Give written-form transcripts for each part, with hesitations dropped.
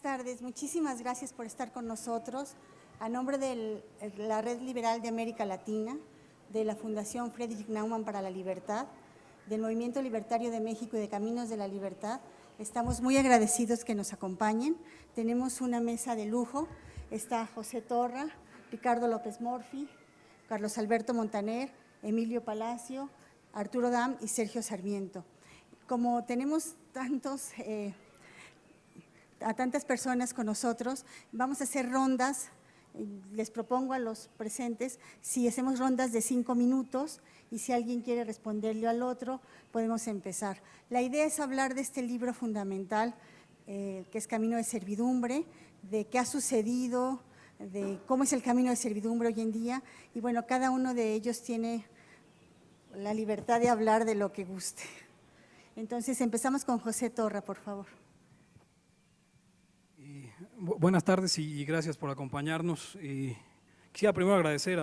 Buenas tardes, muchísimas gracias por estar con nosotros. A nombre de la Red Liberal de América Latina, de la Fundación Friedrich Naumann para la Libertad, del Movimiento Libertario de México y de Caminos de la Libertad, estamos muy agradecidos que nos acompañen. Tenemos una mesa de lujo, está José Torra, Ricardo López Morfi, Carlos Alberto Montaner, Emilio Palacio, Arturo Dam y Sergio Sarmiento. Como tenemos a tantas personas con nosotros, vamos a hacer rondas. Les propongo a los presentes si hacemos rondas de 5 minutos y si alguien quiere responderle al otro, podemos empezar. La idea es hablar de este libro fundamental que es Camino de Servidumbre, de qué ha sucedido, de cómo es el camino de servidumbre hoy en día y bueno, cada uno de ellos tiene la libertad de hablar de lo que guste. Entonces empezamos con José Torra, por favor. Buenas tardes y gracias por acompañarnos. Quisiera primero agradecer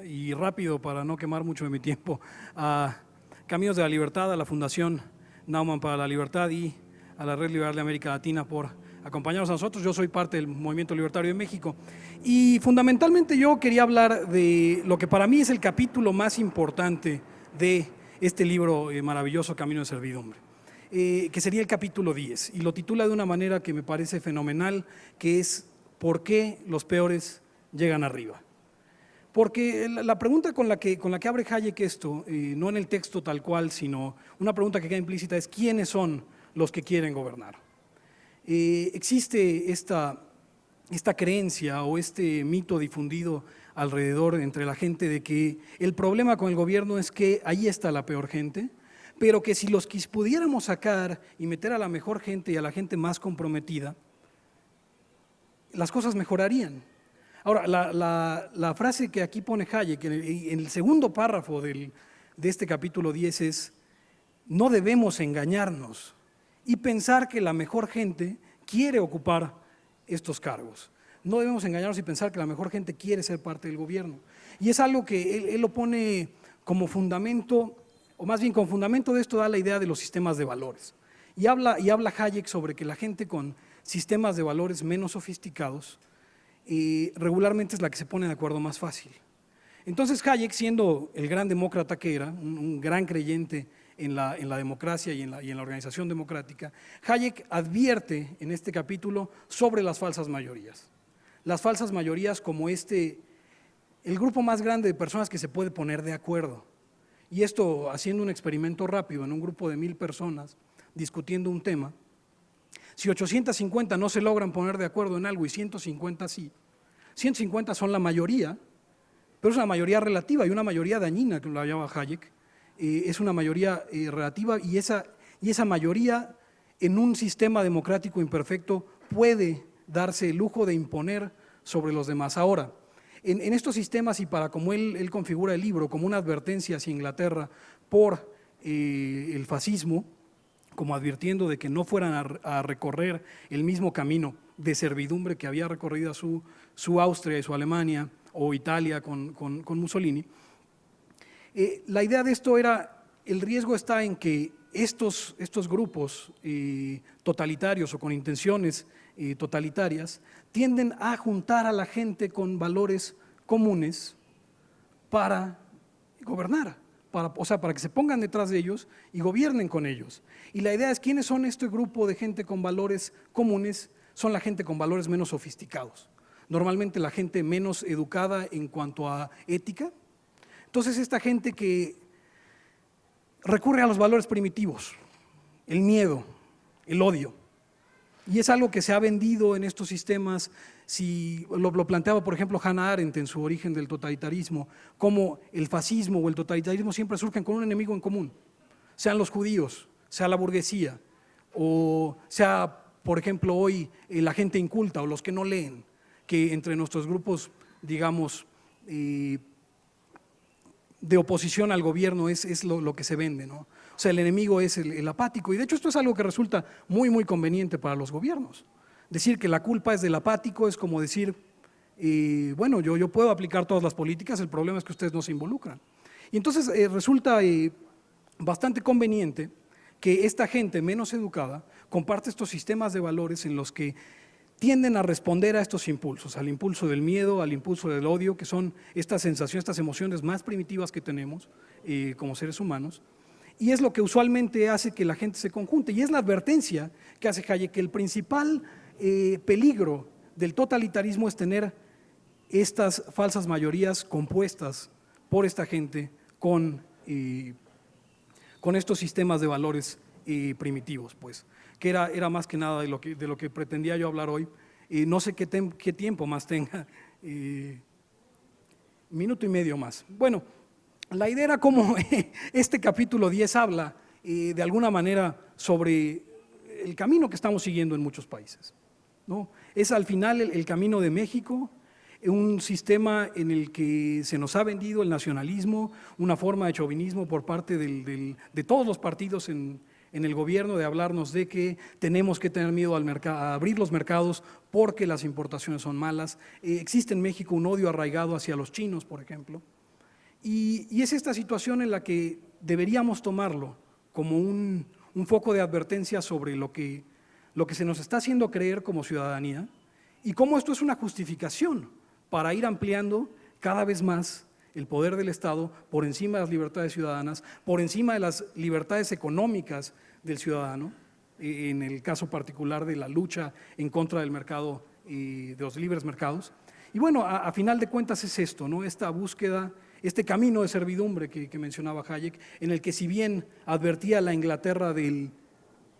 y rápido para no quemar mucho de mi tiempo a Caminos de la Libertad, a la Fundación Naumann para la Libertad y a la Red Liberal de América Latina por acompañarnos a nosotros. Yo soy parte del Movimiento Libertario de México y fundamentalmente yo quería hablar de lo que para mí es el capítulo más importante de este libro maravilloso, Camino de Servidumbre. Que sería el capítulo 10, y lo titula de una manera que me parece fenomenal, que es ¿por qué los peores llegan arriba? Porque la pregunta con la que abre Hayek esto, no en el texto tal cual, sino una pregunta que queda implícita es ¿quiénes son los que quieren gobernar? Existe esta creencia o este mito difundido alrededor entre la gente de que el problema con el gobierno es que ahí está la peor gente, pero que si los pudiéramos sacar y meter a la mejor gente y a la gente más comprometida, las cosas mejorarían. Ahora, la frase que aquí pone Hayek en el segundo párrafo de este capítulo 10 es: no debemos engañarnos y pensar que la mejor gente quiere ocupar estos cargos. No debemos engañarnos y pensar que la mejor gente quiere ser parte del gobierno. Y es algo que él lo pone como fundamento, o más bien con fundamento de esto da la idea de los sistemas de valores. Y habla Hayek sobre que la gente con sistemas de valores menos sofisticados regularmente es la que se pone de acuerdo más fácil. Entonces Hayek, siendo el gran demócrata que era, un gran creyente en la democracia y en la organización democrática, Hayek advierte en este capítulo sobre las falsas mayorías. Las falsas mayorías como el grupo más grande de personas que se puede poner de acuerdo. Y esto haciendo un experimento rápido en un grupo de 1000 personas discutiendo un tema, si 850 no se logran poner de acuerdo en algo y 150 sí, 150 son la mayoría, pero es una mayoría relativa y una mayoría dañina, que lo llama Hayek, es una mayoría relativa y esa mayoría en un sistema democrático imperfecto puede darse el lujo de imponer sobre los demás. Ahora, en estos sistemas y para como él configura el libro como una advertencia hacia Inglaterra por el fascismo, como advirtiendo de que no fueran a recorrer el mismo camino de servidumbre que había recorrido su Austria y su Alemania o Italia con Mussolini, la idea de esto era, el riesgo está en que estos grupos totalitarios o con intenciones totalitarias tienden a juntar a la gente con valores comunes para gobernar, para que se pongan detrás de ellos y gobiernen con ellos. Y la idea es, ¿quiénes son este grupo de gente con valores comunes? Son la gente con valores menos sofisticados, normalmente la gente menos educada en cuanto a ética. Entonces esta gente que recurre a los valores primitivos, el miedo, el odio. Y es algo que se ha vendido en estos sistemas, si lo planteaba por ejemplo Hannah Arendt en su Origen del totalitarismo, como el fascismo o el totalitarismo siempre surgen con un enemigo en común, sean los judíos, sea la burguesía, o sea, por ejemplo, hoy la gente inculta o los que no leen, que entre nuestros grupos, digamos, de oposición al gobierno es lo que se vende, ¿no? O sea, el enemigo es el apático, y de hecho esto es algo que resulta muy, muy conveniente para los gobiernos. Decir que la culpa es del apático es como decir, bueno, yo puedo aplicar todas las políticas, el problema es que ustedes no se involucran. Y entonces resulta bastante conveniente que esta gente menos educada comparte estos sistemas de valores en los que tienden a responder a estos impulsos, al impulso del miedo, al impulso del odio, que son estas sensaciones, estas emociones más primitivas que tenemos como seres humanos, y es lo que usualmente hace que la gente se conjunte, y es la advertencia que hace Hayek, que el principal peligro del totalitarismo es tener estas falsas mayorías compuestas por esta gente con estos sistemas de valores primitivos, pues, que era más que nada de lo que pretendía yo hablar hoy. No sé qué tiempo más tenga, minuto y medio más. Bueno, la idea era cómo este capítulo 10 habla de alguna manera sobre el camino que estamos siguiendo en muchos países, ¿no? Es al final el camino de México, un sistema en el que se nos ha vendido el nacionalismo, una forma de chauvinismo por parte de todos los partidos en el gobierno, de hablarnos de que tenemos que tener miedo a abrir los mercados porque las importaciones son malas. Existe en México un odio arraigado hacia los chinos, por ejemplo, y es esta situación en la que deberíamos tomarlo como un foco de advertencia sobre lo que se nos está haciendo creer como ciudadanía y cómo esto es una justificación para ir ampliando cada vez más el poder del Estado por encima de las libertades ciudadanas, por encima de las libertades económicas del ciudadano, en el caso particular de la lucha en contra del mercado y de los libres mercados. Y bueno, a final de cuentas es esto, ¿no? Esta búsqueda, este camino de servidumbre que mencionaba Hayek, en el que si bien advertía a la Inglaterra de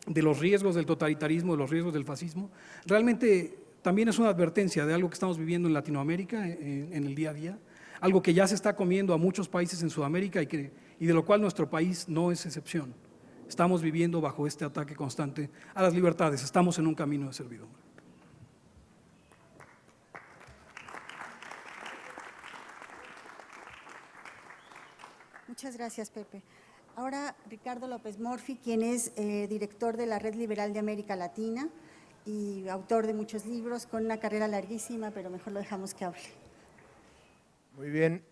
los riesgos del totalitarismo, de los riesgos del fascismo, realmente también es una advertencia de algo que estamos viviendo en Latinoamérica en el día a día, algo que ya se está comiendo a muchos países en Sudamérica y de lo cual nuestro país no es excepción. Estamos viviendo bajo este ataque constante a las libertades, estamos en un camino de servidumbre. Muchas gracias, Pepe. Ahora Ricardo López Morfi, quien es director de la Red Liberal de América Latina y autor de muchos libros, con una carrera larguísima, pero mejor lo dejamos que hable. Muy bien,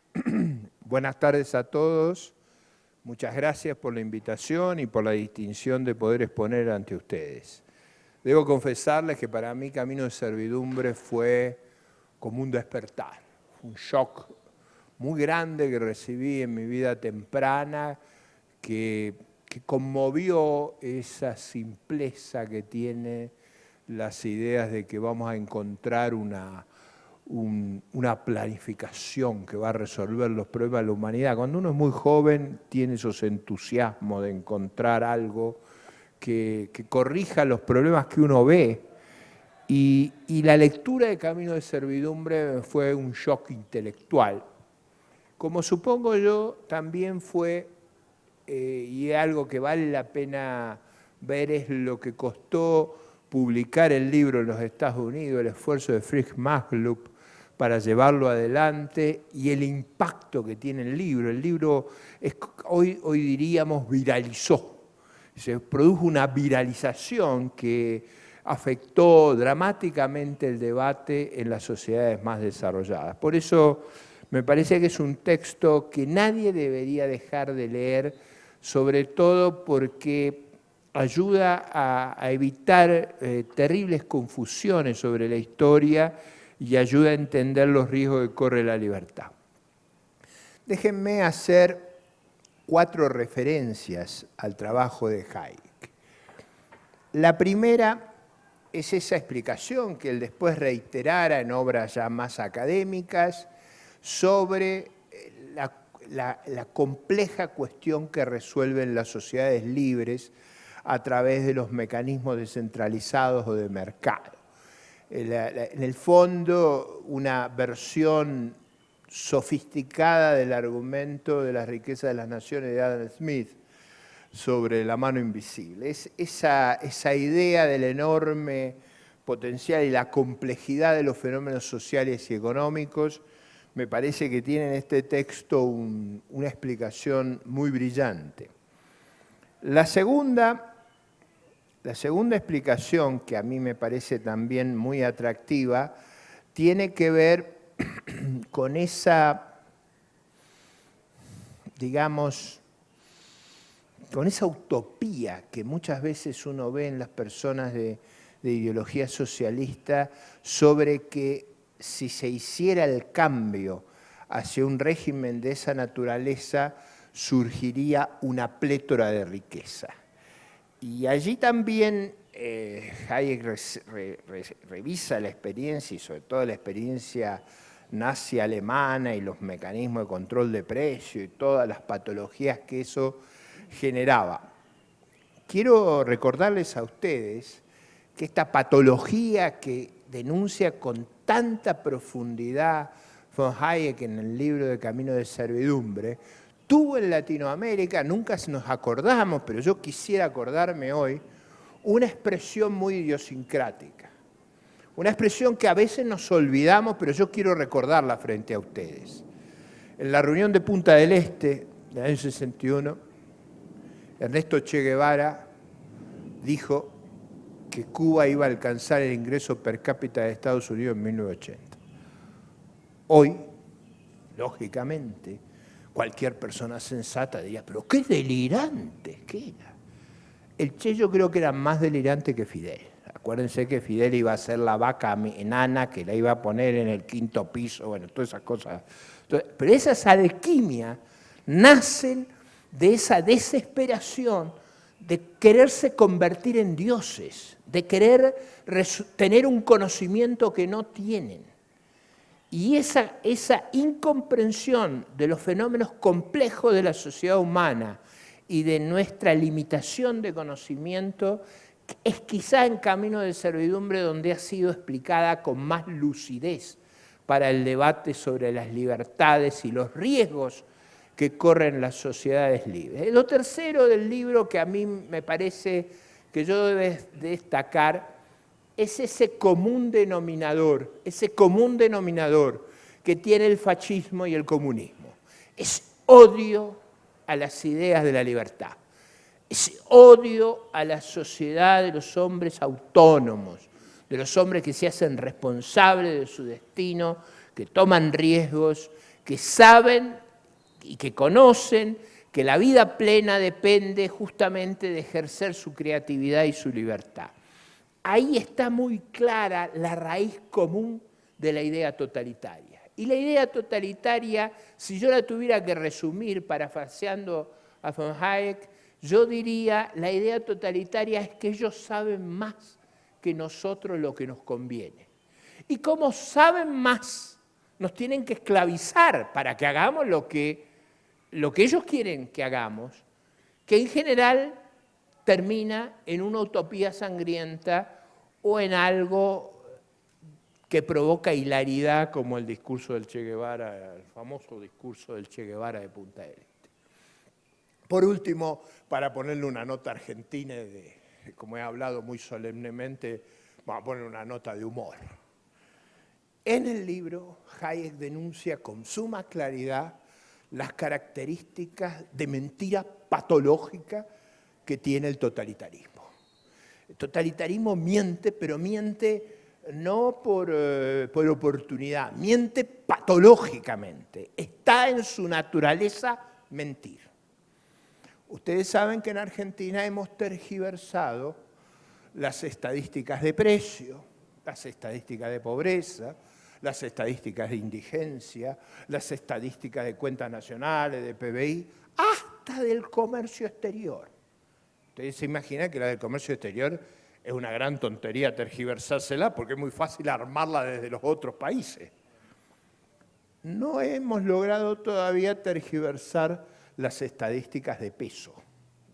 buenas tardes a todos. Muchas gracias por la invitación y por la distinción de poder exponer ante ustedes. Debo confesarles que para mí Camino de Servidumbre fue como un despertar, un shock muy grande que recibí en mi vida temprana, que conmovió esa simpleza que tiene las ideas de que vamos a encontrar una planificación que va a resolver los problemas de la humanidad. Cuando uno es muy joven, tiene esos entusiasmos de encontrar algo que corrija los problemas que uno ve. Y la lectura de Camino de Servidumbre fue un shock intelectual. Como supongo yo, también fue, y algo que vale la pena ver, es lo que costó publicar el libro en los Estados Unidos, el esfuerzo de Fritz Machlup para llevarlo adelante y el impacto que tiene el libro. El libro hoy diríamos viralizó, se produjo una viralización que afectó dramáticamente el debate en las sociedades más desarrolladas. Por eso me parece que es un texto que nadie debería dejar de leer, sobre todo porque ayuda a evitar terribles confusiones sobre la historia y ayuda a entender los riesgos que corre la libertad. Déjenme hacer 4 referencias al trabajo de Hayek. La primera es esa explicación que él después reiterara en obras ya más académicas sobre la compleja cuestión que resuelven las sociedades libres a través de los mecanismos descentralizados o de mercado. En el fondo, una versión sofisticada del argumento de la riqueza de las naciones de Adam Smith sobre la mano invisible. Es esa idea del enorme potencial y la complejidad de los fenómenos sociales y económicos me parece que tiene en este texto una explicación muy brillante. La segunda explicación, que a mí me parece también muy atractiva, tiene que ver con esa, digamos, con esa utopía que muchas veces uno ve en las personas de de ideología socialista sobre que si se hiciera el cambio hacia un régimen de esa naturaleza, surgiría una plétora de riqueza. Y allí también Hayek revisa la experiencia, y sobre todo la experiencia nazi alemana y los mecanismos de control de precio y todas las patologías que eso generaba. Quiero recordarles a ustedes que esta patología que denuncia con tanta profundidad von Hayek en el libro de Camino de Servidumbre, tuvo en Latinoamérica, nunca nos acordamos, pero yo quisiera acordarme hoy, una expresión muy idiosincrática. Una expresión que a veces nos olvidamos, pero yo quiero recordarla frente a ustedes. En la reunión de Punta del Este, del año 61, Ernesto Che Guevara dijo que Cuba iba a alcanzar el ingreso per cápita de Estados Unidos en 1980. Hoy, lógicamente, cualquier persona sensata diría, pero qué delirante que era. El Che yo creo que era más delirante que Fidel. Acuérdense que Fidel iba a hacer la vaca enana, que la iba a poner en el 5º piso, bueno, todas esas cosas. Entonces, pero esas alquimias nacen de esa desesperación de quererse convertir en dioses, de querer tener un conocimiento que no tienen. Y esa incomprensión de los fenómenos complejos de la sociedad humana y de nuestra limitación de conocimiento es quizá en Camino de Servidumbre donde ha sido explicada con más lucidez para el debate sobre las libertades y los riesgos que corren las sociedades libres. Lo tercero del libro que a mí me parece que yo debo destacar es ese común denominador que tiene el fascismo y el comunismo. Es odio a las ideas de la libertad. Es odio a la sociedad de los hombres autónomos, de los hombres que se hacen responsables de su destino, que toman riesgos, que saben y que conocen que la vida plena depende justamente de ejercer su creatividad y su libertad. Ahí está muy clara la raíz común de la idea totalitaria. Y la idea totalitaria, si yo la tuviera que resumir parafraseando a von Hayek, yo diría, la idea totalitaria es que ellos saben más que nosotros lo que nos conviene. Y como saben más, nos tienen que esclavizar para que hagamos lo que ellos quieren que hagamos, que en general termina en una utopía sangrienta o en algo que provoca hilaridad, como el discurso del Che Guevara, el famoso discurso del Che Guevara de Punta del Este. Por último, para ponerle una nota argentina, como he hablado muy solemnemente, vamos a poner una nota de humor. En el libro, Hayek denuncia con suma claridad las características de mentira patológica que tiene el totalitarismo. El totalitarismo miente, pero miente no por oportunidad, miente patológicamente. Está en su naturaleza mentir. Ustedes saben que en Argentina hemos tergiversado las estadísticas de precio, las estadísticas de pobreza, las estadísticas de indigencia, las estadísticas de cuentas nacionales, de PBI, hasta del comercio exterior. Ustedes se imaginan que la del comercio exterior es una gran tontería tergiversársela porque es muy fácil armarla desde los otros países. No hemos logrado todavía tergiversar las estadísticas de peso.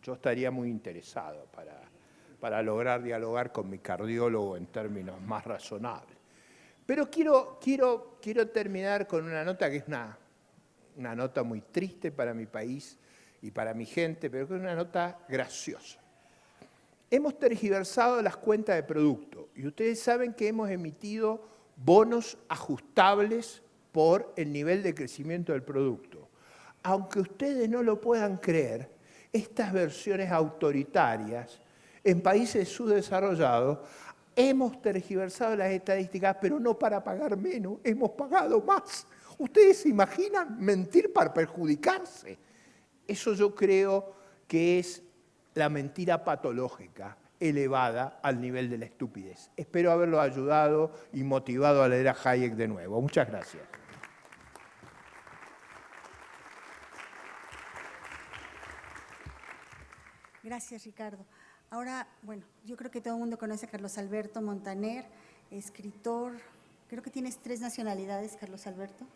Yo estaría muy interesado para lograr dialogar con mi cardiólogo en términos más razonables. Pero quiero terminar con una nota que es una nota muy triste para mi país y para mi gente, pero que es una nota graciosa. Hemos tergiversado las cuentas de producto y ustedes saben que hemos emitido bonos ajustables por el nivel de crecimiento del producto. Aunque ustedes no lo puedan creer, estas versiones autoritarias en países subdesarrollados hemos tergiversado las estadísticas, pero no para pagar menos, hemos pagado más. ¿Ustedes se imaginan mentir para perjudicarse? Eso yo creo que es la mentira patológica, elevada al nivel de la estupidez. Espero haberlo ayudado y motivado a leer a Hayek de nuevo. Muchas gracias. Gracias, Ricardo. Ahora, bueno, yo creo que todo el mundo conoce a Carlos Alberto Montaner, escritor. Creo que tienes 3 nacionalidades, Carlos Alberto.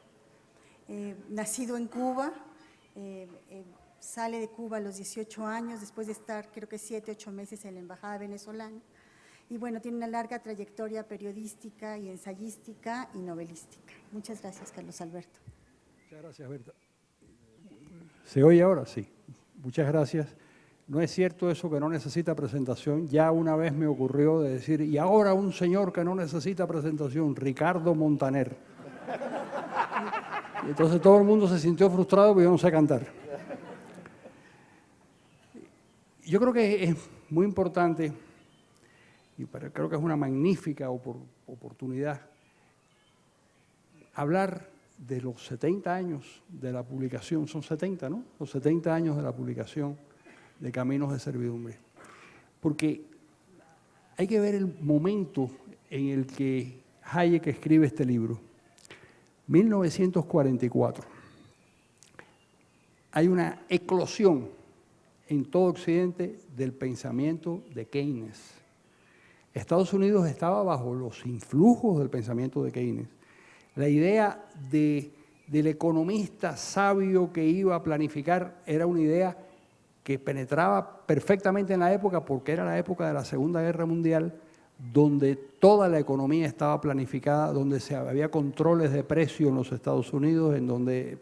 Nacido en Cuba, sale de Cuba a los 18 años, después de estar creo que 7, 8 meses en la embajada venezolana. Y bueno, tiene una larga trayectoria periodística y ensayística y novelística. Muchas gracias, Carlos Alberto. Muchas gracias, Berta. ¿Se oye ahora? Sí. Muchas gracias. No es cierto eso que no necesita presentación. Ya una vez me ocurrió de decir, y ahora un señor que no necesita presentación, Ricardo Montaner. Y entonces todo el mundo se sintió frustrado porque yo no sé cantar. Yo creo que es muy importante, y creo que es una magnífica oportunidad, hablar de los 70 años de la publicación, son 70, ¿no? Los 70 años de la publicación de Caminos de Servidumbre. Porque hay que ver el momento en el que Hayek escribe este libro. 1944. Hay una eclosión en todo Occidente del pensamiento de Keynes. Estados Unidos estaba bajo los influjos del pensamiento de Keynes. La idea del economista sabio que iba a planificar era una idea que penetraba perfectamente en la época, porque era la época de la Segunda Guerra Mundial, donde toda la economía estaba planificada, donde había controles de precio en los Estados Unidos, en donde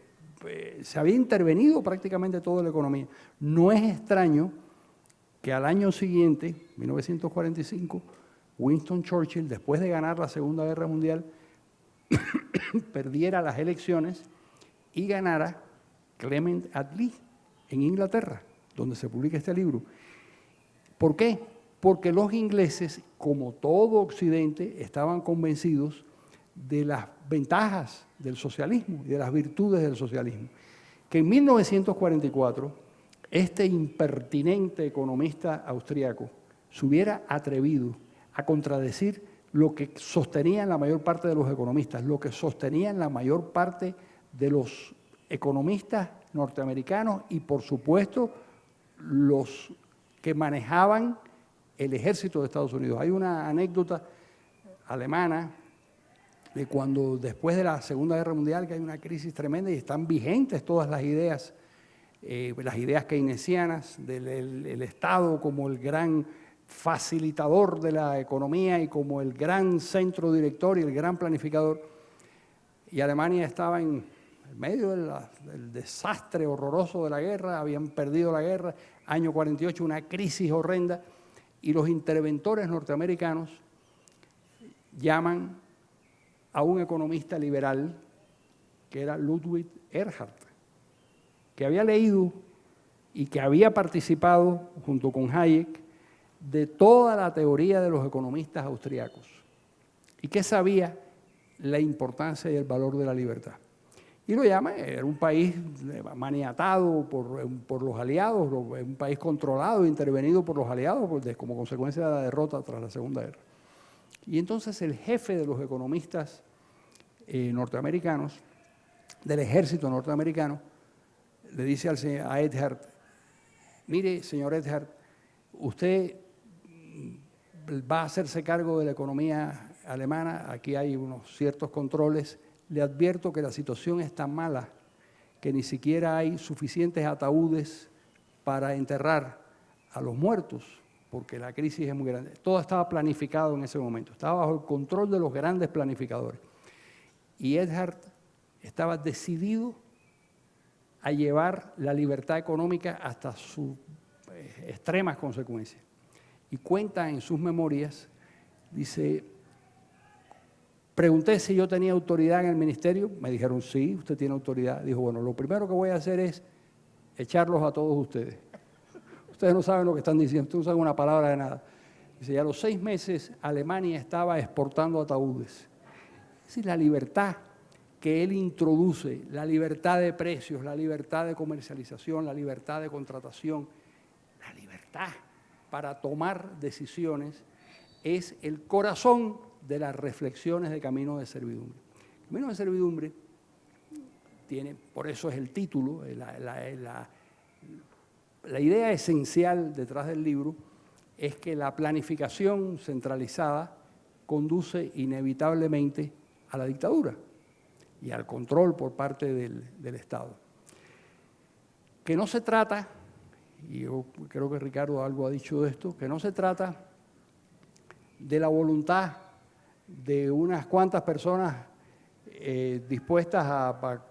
se había intervenido prácticamente toda la economía. No es extraño que al año siguiente, 1945, Winston Churchill, después de ganar la Segunda Guerra Mundial, perdiera las elecciones y ganara Clement Attlee en Inglaterra, donde se publica este libro. ¿Por qué? Porque los ingleses, como todo Occidente, estaban convencidos de las ventajas del socialismo y de las virtudes del socialismo. Que en 1944, este impertinente economista austriaco se hubiera atrevido a contradecir lo que sostenían la mayor parte de los economistas, lo que sostenían la mayor parte de los economistas norteamericanos y, por supuesto, los que manejaban el ejército de Estados Unidos. Hay una anécdota alemana de cuando después de la Segunda Guerra Mundial, que hay una crisis tremenda y están vigentes todas las ideas keynesianas del Estado como el gran facilitador de la economía y como el gran centro director y el gran planificador. Y Alemania estaba en medio del desastre horroroso de la guerra, habían perdido la guerra, año 48, una crisis horrenda, y los interventores norteamericanos llaman a un economista liberal que era Ludwig Erhard, que había leído y que había participado junto con Hayek de toda la teoría de los economistas austriacos y que sabía la importancia y el valor de la libertad. Y lo llama, era un país maniatado por los aliados, un país controlado, intervenido por los aliados como consecuencia de la derrota tras la Segunda Guerra. Y entonces el jefe de los economistas norteamericanos, del ejército norteamericano, le dice a Erhard, mire, señor Erhard, usted va a hacerse cargo de la economía alemana, aquí hay unos ciertos controles, le advierto que la situación es tan mala que ni siquiera hay suficientes ataúdes para enterrar a los muertos, porque la crisis es muy grande. Todo estaba planificado en ese momento, estaba bajo el control de los grandes planificadores. Y Erhard estaba decidido a llevar la libertad económica hasta sus extremas consecuencias. Y cuenta en sus memorias, dice, pregunté si yo tenía autoridad en el ministerio, me dijeron sí, usted tiene autoridad. Dijo, bueno, lo primero que voy a hacer es echarlos a todos ustedes. Ustedes no saben lo que están diciendo, ustedes no saben una palabra de nada. Dice, y a los 6 meses Alemania estaba exportando ataúdes. Es decir, la libertad que él introduce, la libertad de precios, la libertad de comercialización, la libertad de contratación, la libertad para tomar decisiones es el corazón de las reflexiones de Camino de Servidumbre. Camino de Servidumbre tiene, por eso es el título, la idea esencial detrás del libro es que la planificación centralizada conduce inevitablemente a la dictadura y al control por parte del Estado. Que no se trata, y yo creo que Ricardo algo ha dicho de esto, que no se trata de la voluntad de unas cuantas personas dispuestas a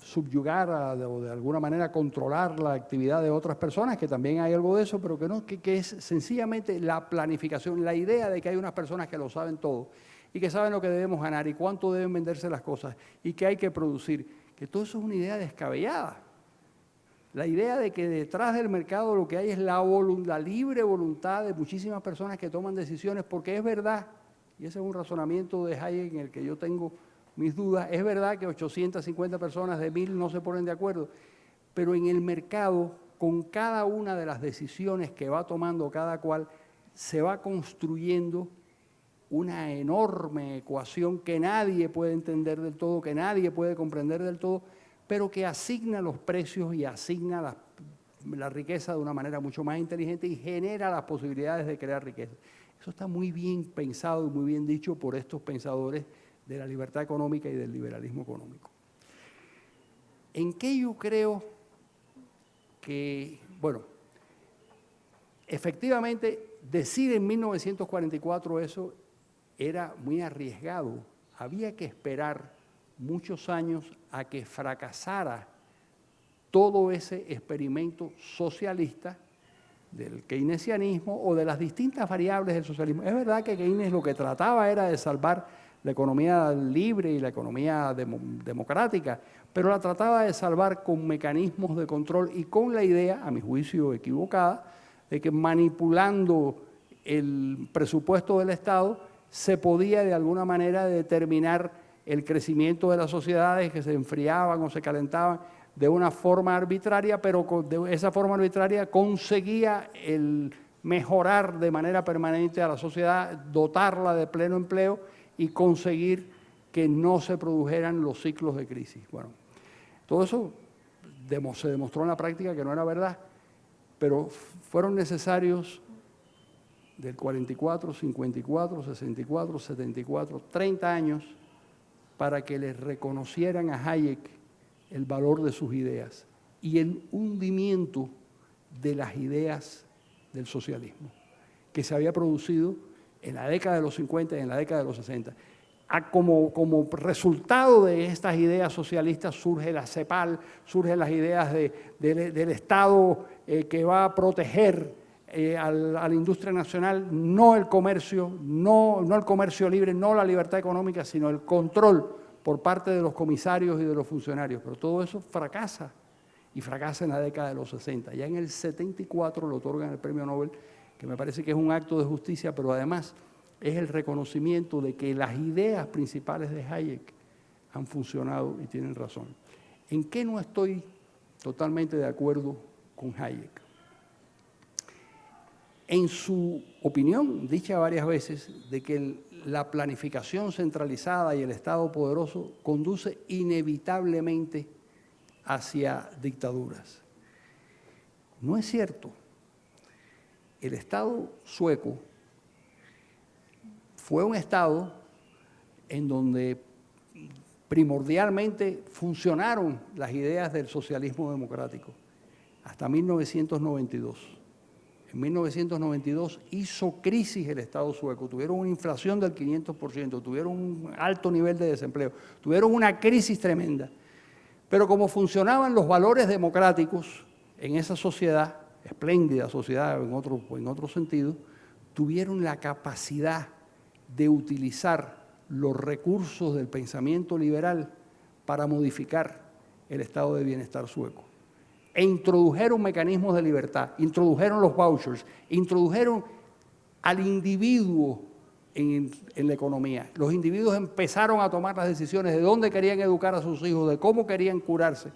subyugar o de alguna manera controlar la actividad de otras personas, que también hay algo de eso, pero que es sencillamente la planificación, la idea de que hay unas personas que lo saben todo y que saben lo que debemos ganar y cuánto deben venderse las cosas y que hay que producir, que todo eso es una idea descabellada. La idea de que detrás del mercado lo que hay es la libre voluntad de muchísimas personas que toman decisiones, porque es verdad, y ese es un razonamiento de Hayek en el que yo tengo mis dudas, es verdad que 850 personas de 1000 no se ponen de acuerdo, pero en el mercado, con cada una de las decisiones que va tomando cada cual, se va construyendo una enorme ecuación que nadie puede entender del todo, que nadie puede comprender del todo, pero que asigna los precios y asigna la riqueza de una manera mucho más inteligente y genera las posibilidades de crear riqueza. Eso está muy bien pensado y muy bien dicho por estos pensadores de la libertad económica y del liberalismo económico. ¿En qué yo creo que, bueno, efectivamente decir en 1944 eso era muy arriesgado? Había que esperar muchos años a que fracasara todo ese experimento socialista del keynesianismo o de las distintas variables del socialismo. Es verdad que Keynes lo que trataba era de salvar la economía libre y la economía democrática, pero la trataba de salvar con mecanismos de control y con la idea, a mi juicio equivocada, de que manipulando el presupuesto del Estado se podía de alguna manera determinar el crecimiento de las sociedades que se enfriaban o se calentaban de una forma arbitraria, pero de esa forma arbitraria conseguía el mejorar de manera permanente a la sociedad, dotarla de pleno empleo y conseguir que no se produjeran los ciclos de crisis. Bueno, todo eso se demostró en la práctica que no era verdad, pero fueron necesarios del 44, 54, 64, 74, 30 años para que les reconocieran a Hayek el valor de sus ideas y el hundimiento de las ideas del socialismo, que se había producido en la década de los 50 y en la década de los 60. Como resultado de estas ideas socialistas surge la CEPAL, surgen las ideas del Estado que va a proteger a la industria nacional, no el comercio, no el comercio libre, no la libertad económica, sino el control por parte de los comisarios y de los funcionarios. Pero todo eso fracasa, y fracasa en la década de los 60. Ya en el 74 le otorgan el premio Nobel, que me parece que es un acto de justicia, pero además es el reconocimiento de que las ideas principales de Hayek han funcionado y tienen razón. ¿En qué no estoy totalmente de acuerdo con Hayek? En su opinión, dicha varias veces, de que la planificación centralizada y el Estado poderoso conduce inevitablemente hacia dictaduras. No es cierto. El Estado sueco fue un Estado en donde primordialmente funcionaron las ideas del socialismo democrático hasta 1992. En 1992 hizo crisis el Estado sueco, tuvieron una inflación del 500%, tuvieron un alto nivel de desempleo, tuvieron una crisis tremenda. Pero como funcionaban los valores democráticos en esa sociedad, espléndida sociedad en otro sentido, tuvieron la capacidad de utilizar los recursos del pensamiento liberal para modificar el estado de bienestar sueco. E introdujeron mecanismos de libertad, introdujeron los vouchers, introdujeron al individuo en la economía. Los individuos empezaron a tomar las decisiones de dónde querían educar a sus hijos, de cómo querían curarse.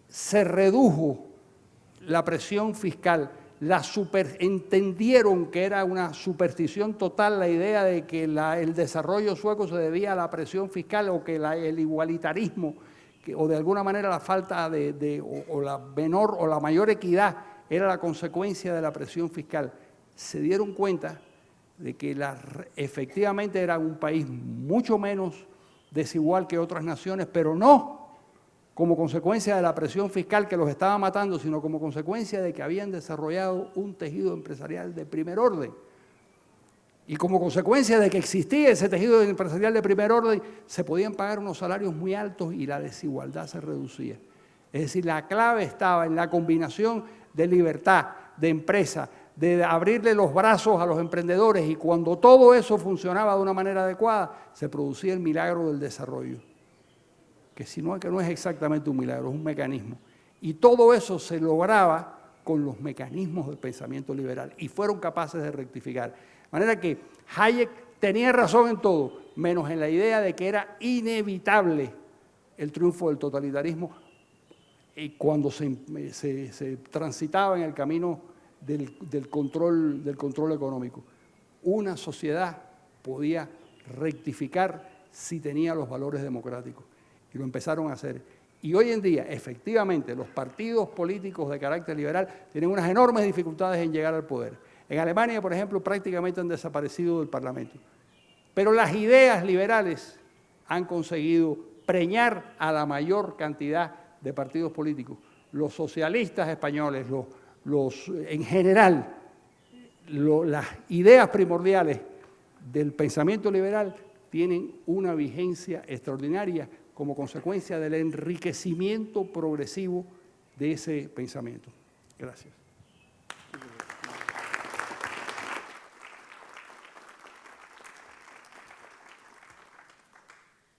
Se redujo la presión fiscal, entendieron que era una superstición total la idea de que el desarrollo sueco se debía a la presión fiscal o que el igualitarismo, o de alguna manera la falta o la menor o la mayor equidad era la consecuencia de la presión fiscal. Se dieron cuenta de que efectivamente era un país mucho menos desigual que otras naciones, pero no como consecuencia de la presión fiscal que los estaba matando, sino como consecuencia de que habían desarrollado un tejido empresarial de primer orden. Y como consecuencia de que existía ese tejido empresarial de primer orden, se podían pagar unos salarios muy altos y la desigualdad se reducía. Es decir, la clave estaba en la combinación de libertad, de empresa, de abrirle los brazos a los emprendedores, y cuando todo eso funcionaba de una manera adecuada, se producía el milagro del desarrollo. Que no es exactamente un milagro, es un mecanismo. Y todo eso se lograba con los mecanismos del pensamiento liberal y fueron capaces de rectificar. De manera que Hayek tenía razón en todo, menos en la idea de que era inevitable el triunfo del totalitarismo y cuando se transitaba en el camino del control económico. Una sociedad podía rectificar si tenía los valores democráticos. Y lo empezaron a hacer. Y hoy en día, efectivamente, los partidos políticos de carácter liberal tienen unas enormes dificultades en llegar al poder. En Alemania, por ejemplo, prácticamente han desaparecido del Parlamento. Pero las ideas liberales han conseguido preñar a la mayor cantidad de partidos políticos. Los socialistas españoles, en general, las ideas primordiales del pensamiento liberal tienen una vigencia extraordinaria como consecuencia del enriquecimiento progresivo de ese pensamiento. Gracias.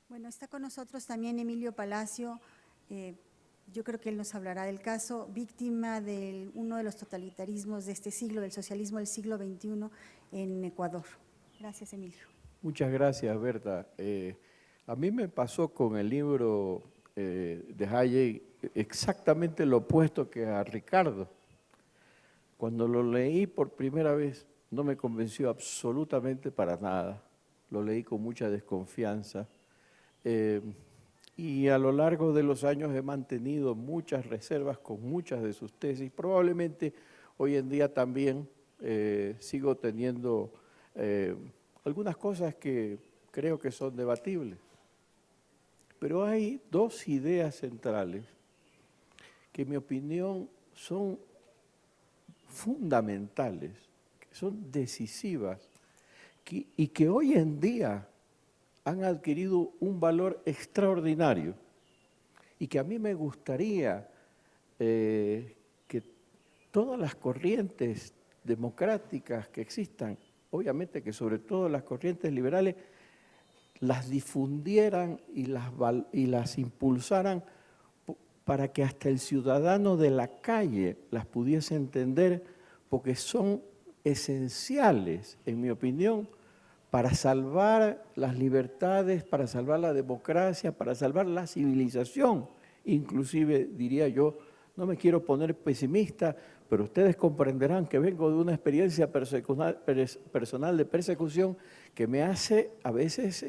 Bueno, está con nosotros también Emilio Palacio. Yo creo que él nos hablará del caso, víctima de uno de los totalitarismos de este siglo, del socialismo del siglo XXI en Ecuador. Gracias, Emilio. Muchas gracias, Berta. A mí me pasó con el libro de Hayek exactamente lo opuesto que a Ricardo. Cuando lo leí por primera vez no me convenció absolutamente para nada. Lo leí con mucha desconfianza. Y a lo largo de los años he mantenido muchas reservas con muchas de sus tesis. Probablemente hoy en día también sigo teniendo algunas cosas que creo que son debatibles. Pero hay dos ideas centrales que en mi opinión son fundamentales, que son decisivas y que hoy en día han adquirido un valor extraordinario y que a mí me gustaría que todas las corrientes democráticas que existan, obviamente que sobre todo las corrientes liberales, las difundieran y las impulsaran para que hasta el ciudadano de la calle las pudiese entender, porque son esenciales, en mi opinión, para salvar las libertades, para salvar la democracia, para salvar la civilización. Inclusive, diría yo, no me quiero poner pesimista, pero ustedes comprenderán que vengo de una experiencia personal de persecución que me hace a veces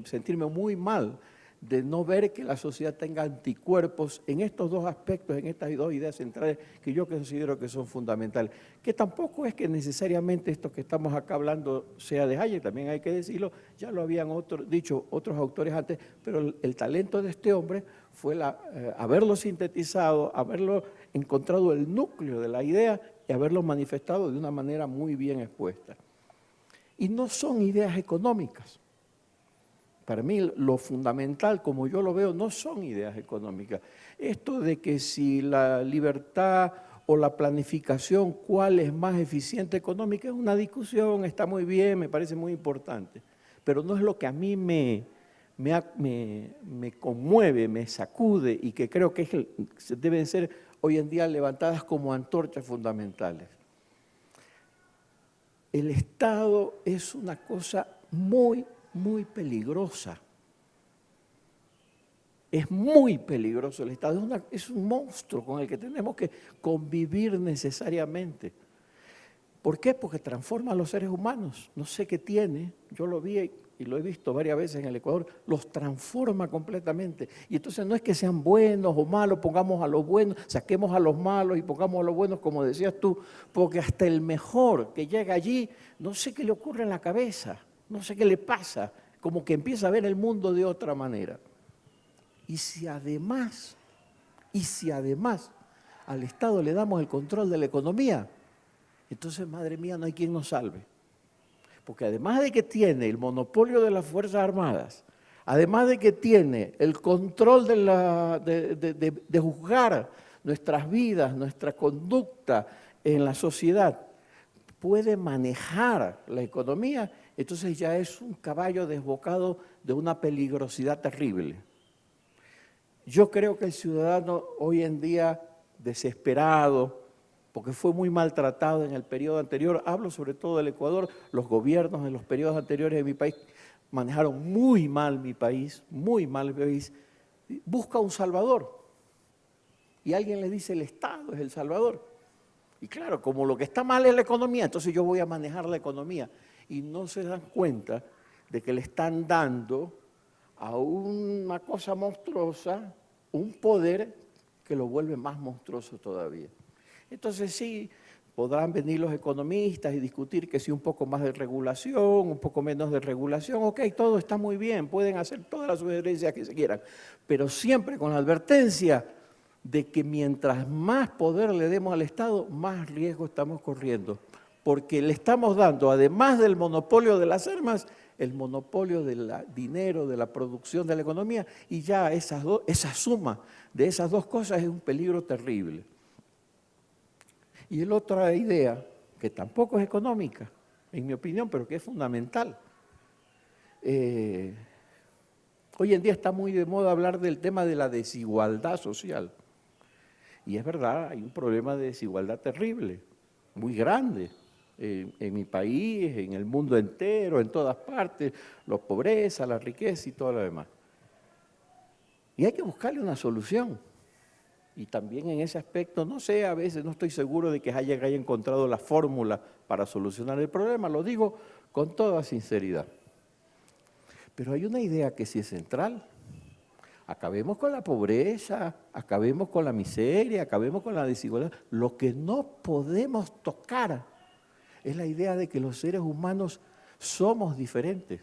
sentirme muy mal de no ver que la sociedad tenga anticuerpos en estos dos aspectos, en estas dos ideas centrales que yo considero que son fundamentales. Que tampoco es que necesariamente esto que estamos acá hablando sea de Hayek, también hay que decirlo, ya lo habían dicho otros autores antes, pero el talento de este hombre fue haberlo sintetizado, haberlo encontrado el núcleo de la idea y haberlo manifestado de una manera muy bien expuesta. Y no son ideas económicas. Para mí lo fundamental, como yo lo veo, no son ideas económicas. Esto de que si la libertad o la planificación, cuál es más eficiente económica, es una discusión, está muy bien, me parece muy importante, pero no es lo que a mí me conmueve, me sacude y que creo que deben ser hoy en día levantadas como antorchas fundamentales. El Estado es una cosa muy peligrosa. Es muy peligroso el Estado, es un monstruo con el que tenemos que convivir necesariamente. ¿Por qué? Porque transforma a los seres humanos. No sé qué tiene, yo lo vi y lo he visto varias veces en el Ecuador, los transforma completamente. Y entonces no es que sean buenos o malos, pongamos a los buenos, saquemos a los malos y pongamos a los buenos, como decías tú, porque hasta el mejor que llega allí, no sé qué le ocurre en la cabeza, no sé qué le pasa, como que empieza a ver el mundo de otra manera. Y si además al Estado le damos el control de la economía, entonces, madre mía, no hay quien nos salve. Porque además de que tiene el monopolio de las Fuerzas Armadas, además de que tiene el control de juzgar nuestras vidas, nuestra conducta en la sociedad, puede manejar la economía, entonces ya es un caballo desbocado de una peligrosidad terrible. Yo creo que el ciudadano hoy en día desesperado, porque fue muy maltratado en el periodo anterior, hablo sobre todo del Ecuador, los gobiernos en los periodos anteriores de mi país manejaron muy mal mi país, busca un salvador. Y alguien le dice, el Estado es el salvador. Y claro, como lo que está mal es la economía, entonces yo voy a manejar la economía. Y no se dan cuenta de que le están dando a una cosa monstruosa un poder que lo vuelve más monstruoso todavía. Entonces sí, podrán venir los economistas y discutir que si un poco más de regulación, un poco menos de regulación, ok, todo está muy bien, pueden hacer todas las sugerencias que se quieran, pero siempre con la advertencia de que mientras más poder le demos al Estado, más riesgo estamos corriendo, porque le estamos dando, además del monopolio de las armas, el monopolio del dinero, de la producción de la economía, y ya esa suma de esas dos cosas es un peligro terrible. Y la otra idea, que tampoco es económica, en mi opinión, pero que es fundamental. Hoy en día está muy de moda hablar del tema de la desigualdad social. Y es verdad, hay un problema de desigualdad terrible, muy grande, en mi país, en el mundo entero, en todas partes, la pobreza, la riqueza y todo lo demás. Y hay que buscarle una solución. Y también en ese aspecto, no sé, a veces no estoy seguro de que haya encontrado la fórmula para solucionar el problema, lo digo con toda sinceridad. Pero hay una idea que sí es central. Acabemos con la pobreza, acabemos con la miseria, acabemos con la desigualdad. Lo que no podemos tocar es la idea de que los seres humanos somos diferentes.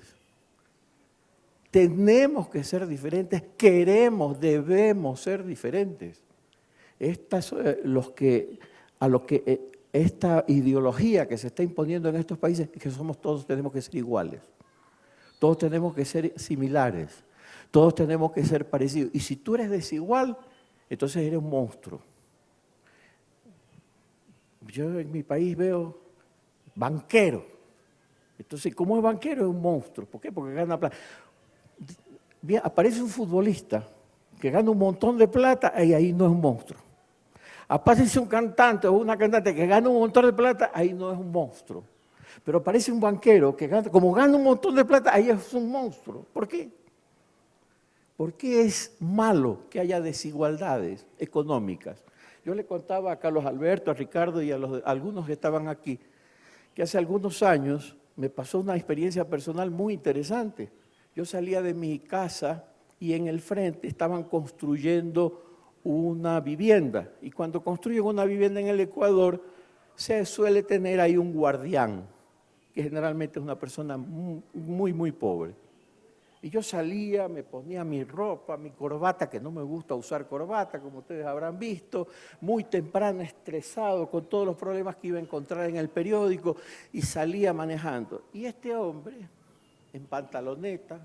Tenemos que ser diferentes, queremos, debemos ser diferentes. Esta ideología que se está imponiendo en estos países es que todos tenemos que ser iguales, todos tenemos que ser similares, todos tenemos que ser parecidos. Y si tú eres desigual, entonces eres un monstruo. Yo en mi país veo banquero. Entonces, ¿cómo es banquero? Es un monstruo. ¿Por qué? Porque gana plata. Aparece un futbolista que gana un montón de plata y ahí no es un monstruo. Aparece un cantante o una cantante que gana un montón de plata, ahí no es un monstruo. Pero aparece un banquero que como gana un montón de plata, ahí es un monstruo. ¿Por qué? Porque es malo que haya desigualdades económicas. Yo le contaba a Carlos Alberto, a Ricardo y a algunos que estaban aquí, que hace algunos años me pasó una experiencia personal muy interesante. Yo salía de mi casa y en el frente estaban construyendo una vivienda. Y cuando construyen una vivienda en el Ecuador, se suele tener ahí un guardián, que generalmente es una persona muy, muy pobre. Y yo salía, me ponía mi ropa, mi corbata, que no me gusta usar corbata, como ustedes habrán visto, muy temprano, estresado con todos los problemas que iba a encontrar en el periódico, y salía manejando. Y este hombre, en pantaloneta,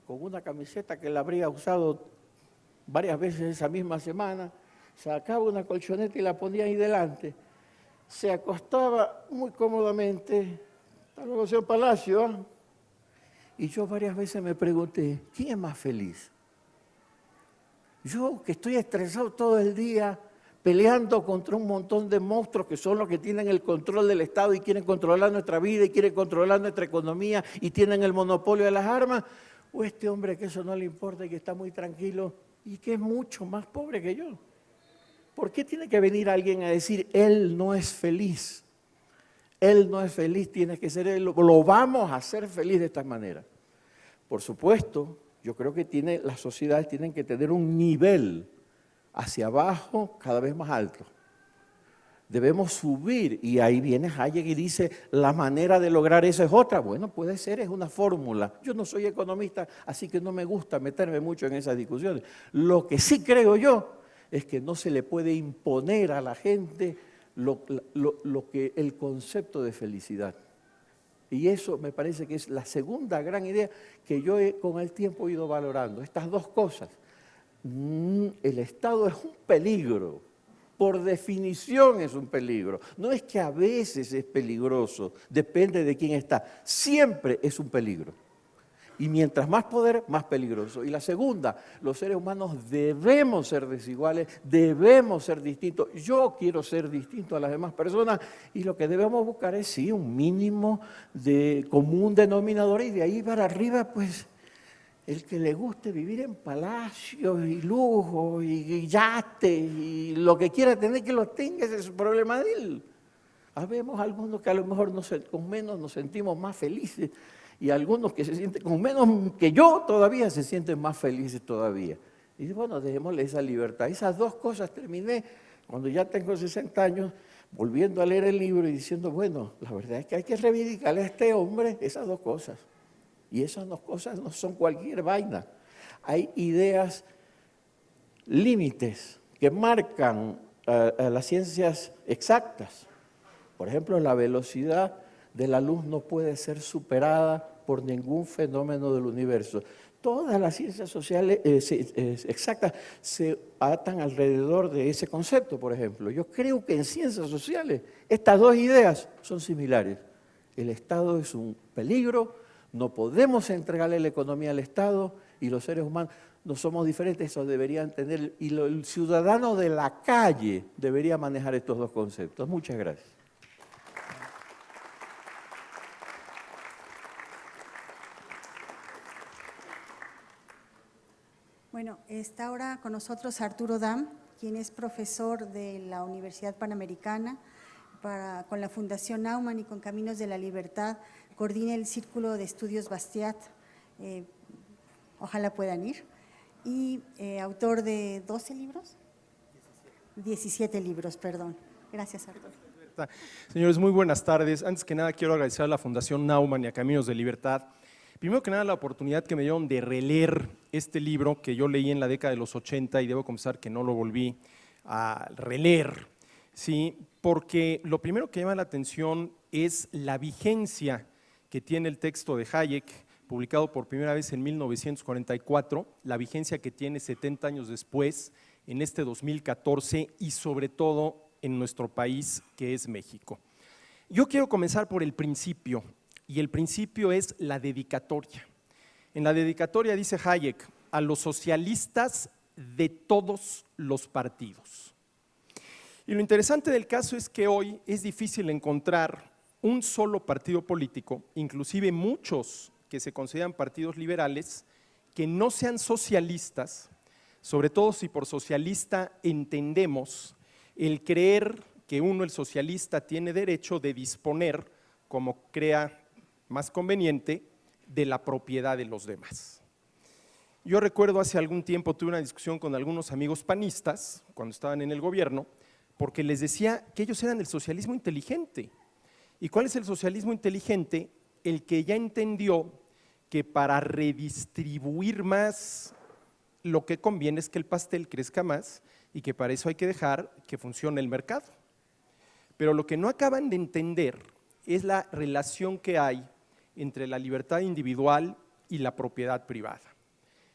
con una camiseta que la habría usado varias veces esa misma semana, sacaba una colchoneta y la ponía ahí delante, se acostaba muy cómodamente, hasta luego, señor Palacio, ¿eh? Y yo varias veces me pregunté, ¿quién es más feliz? Yo, que estoy estresado todo el día, peleando contra un montón de monstruos que son los que tienen el control del Estado y quieren controlar nuestra vida y quieren controlar nuestra economía y tienen el monopolio de las armas, o este hombre que eso no le importa y que está muy tranquilo y que es mucho más pobre que yo. ¿Por qué tiene que venir alguien a decir, él no es feliz? Él no es feliz, tiene que ser él, lo vamos a hacer feliz de esta manera. Por supuesto, yo creo que las sociedades tienen que tener un nivel hacia abajo cada vez más alto. Debemos subir, y ahí viene Hayek y dice, la manera de lograr eso es otra. Bueno, puede ser, es una fórmula. Yo no soy economista, así que no me gusta meterme mucho en esas discusiones. Lo que sí creo yo es que no se le puede imponer a la gente el concepto de felicidad. Y eso me parece que es la segunda gran idea que yo con el tiempo he ido valorando. Estas dos cosas. El Estado es un peligro. Por definición es un peligro. No es que a veces es peligroso, depende de quién está. Siempre es un peligro. Y mientras más poder, más peligroso. Y la segunda, los seres humanos debemos ser desiguales, debemos ser distintos. Yo quiero ser distinto a las demás personas y lo que debemos buscar es, sí, un mínimo de común denominador y de ahí para arriba, pues, el que le guste vivir en palacios y lujo y yates y lo que quiera tener que lo tenga, ese es el problema de él. Habemos algunos que a lo mejor con menos nos sentimos más felices y algunos que se sienten con menos que yo todavía se sienten más felices todavía. Y bueno, dejémosle esa libertad. Esas dos cosas terminé cuando ya tengo 60 años, volviendo a leer el libro y diciendo, bueno, la verdad es que hay que reivindicarle a este hombre esas dos cosas. Y esas dos cosas no son cualquier vaina. Hay ideas límites que marcan a las ciencias exactas. Por ejemplo, la velocidad de la luz no puede ser superada por ningún fenómeno del universo. Todas las ciencias sociales exactas se atan alrededor de ese concepto, por ejemplo. Yo creo que en ciencias sociales estas dos ideas son similares. El Estado es un peligro. No podemos entregarle la economía al Estado y los seres humanos no somos diferentes, eso deberían tener, y el ciudadano de la calle debería manejar estos dos conceptos. Muchas gracias. Bueno, está ahora con nosotros Arturo Dam, quien es profesor de la Universidad Panamericana, con la Fundación Naumann y con Caminos de la Libertad, coordina el Círculo de Estudios Bastiat, ojalá puedan ir, y autor de 12 libros, 17 libros, perdón. Gracias, Arturo. Señores, muy buenas tardes. Antes que nada quiero agradecer a la Fundación Naumann y a Caminos de Libertad. Primero que nada la oportunidad que me dieron de releer este libro que yo leí en la década de los 80 y debo confesar que no lo volví a releer, ¿sí? Porque lo primero que llama la atención es la vigencia que tiene el texto de Hayek, publicado por primera vez en 1944, la vigencia que tiene 70 años después, en este 2014 y sobre todo en nuestro país que es México. Yo quiero comenzar por el principio, y el principio es la dedicatoria. En la dedicatoria dice Hayek, a los socialistas de todos los partidos. Y lo interesante del caso es que hoy es difícil encontrar un solo partido político, inclusive muchos que se consideran partidos liberales, que no sean socialistas, sobre todo si por socialista entendemos el creer que uno, el socialista, tiene derecho de disponer, como crea más conveniente, de la propiedad de los demás. Yo recuerdo hace algún tiempo tuve una discusión con algunos amigos panistas, cuando estaban en el gobierno, porque les decía que ellos eran el socialismo inteligente. ¿Y cuál es el socialismo inteligente? El que ya entendió que para redistribuir más lo que conviene es que el pastel crezca más y que para eso hay que dejar que funcione el mercado. Pero lo que no acaban de entender es la relación que hay entre la libertad individual y la propiedad privada.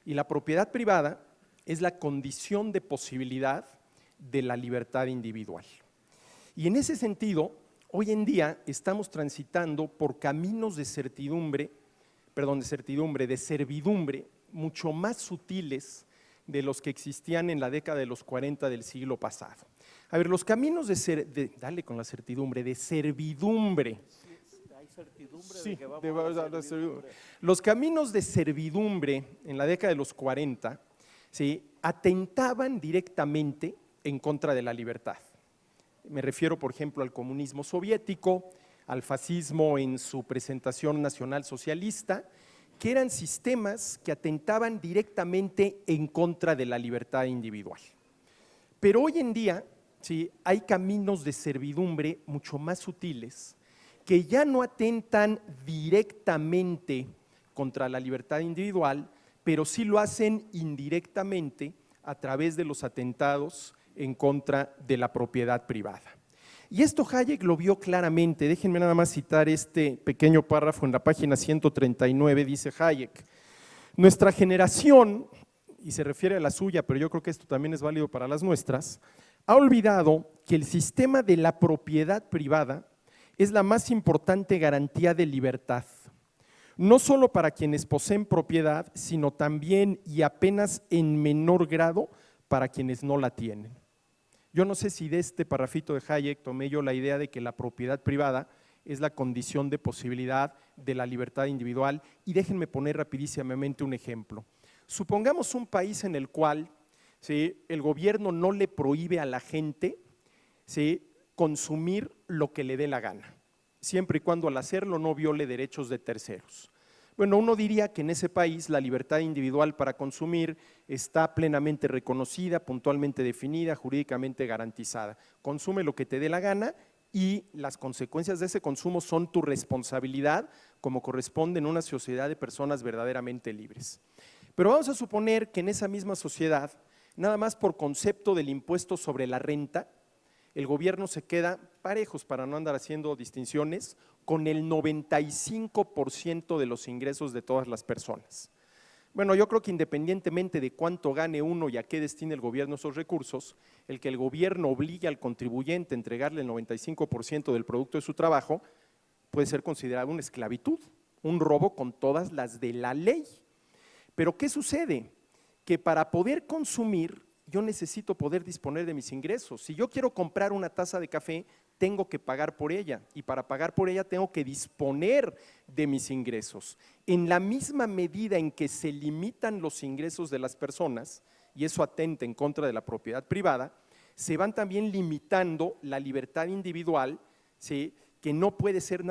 Y la propiedad privada es la condición de posibilidad de la libertad individual. Y en ese sentido, hoy en día estamos transitando por caminos de servidumbre, mucho más sutiles de los que existían en la década de los 40 del siglo pasado. A ver, los caminos de servidumbre. Sí, los caminos de servidumbre en la década de los 40 ¿sí?, atentaban directamente en contra de la libertad. Me refiero, por ejemplo, al comunismo soviético, al fascismo en su presentación nacionalsocialista, que eran sistemas que atentaban directamente en contra de la libertad individual. Pero hoy en día, ¿sí?, hay caminos de servidumbre mucho más sutiles que ya no atentan directamente contra la libertad individual, pero sí lo hacen indirectamente a través de los atentados en contra de la propiedad privada. Y esto Hayek lo vio claramente. Déjenme nada más citar este pequeño párrafo en la página 139, dice Hayek: nuestra generación, y se refiere a la suya, pero yo creo que esto también es válido para las nuestras, ha olvidado que el sistema de la propiedad privada es la más importante garantía de libertad, no solo para quienes poseen propiedad, sino también y apenas en menor grado para quienes no la tienen. Yo no sé si de este parrafito de Hayek tomé yo la idea de que la propiedad privada es la condición de posibilidad de la libertad individual, y déjenme poner rapidísimamente un ejemplo. Supongamos un país en el cual, ¿sí?, el gobierno no le prohíbe a la gente, ¿sí?, consumir lo que le dé la gana, siempre y cuando al hacerlo no viole derechos de terceros. Bueno, uno diría que en ese país la libertad individual para consumir está plenamente reconocida, puntualmente definida, jurídicamente garantizada. Consume lo que te dé la gana y las consecuencias de ese consumo son tu responsabilidad, como corresponde en una sociedad de personas verdaderamente libres. Pero vamos a suponer que en esa misma sociedad, nada más por concepto del impuesto sobre la renta, el gobierno se queda parejos, para no andar haciendo distinciones, con el 95% de los ingresos de todas las personas. Bueno, yo creo que independientemente de cuánto gane uno y a qué destine el gobierno esos recursos, el que el gobierno obligue al contribuyente a entregarle el 95% del producto de su trabajo puede ser considerado una esclavitud, un robo con todas las de la ley. Pero ¿qué sucede? Que para poder consumir yo necesito poder disponer de mis ingresos. Si yo quiero comprar una taza de café, tengo que pagar por ella, y para pagar por ella tengo que disponer de mis ingresos. En la misma medida en que se limitan los ingresos de las personas, y eso atenta en contra de la propiedad privada, se van también limitando la libertad individual, ¿sí?, que no puede ser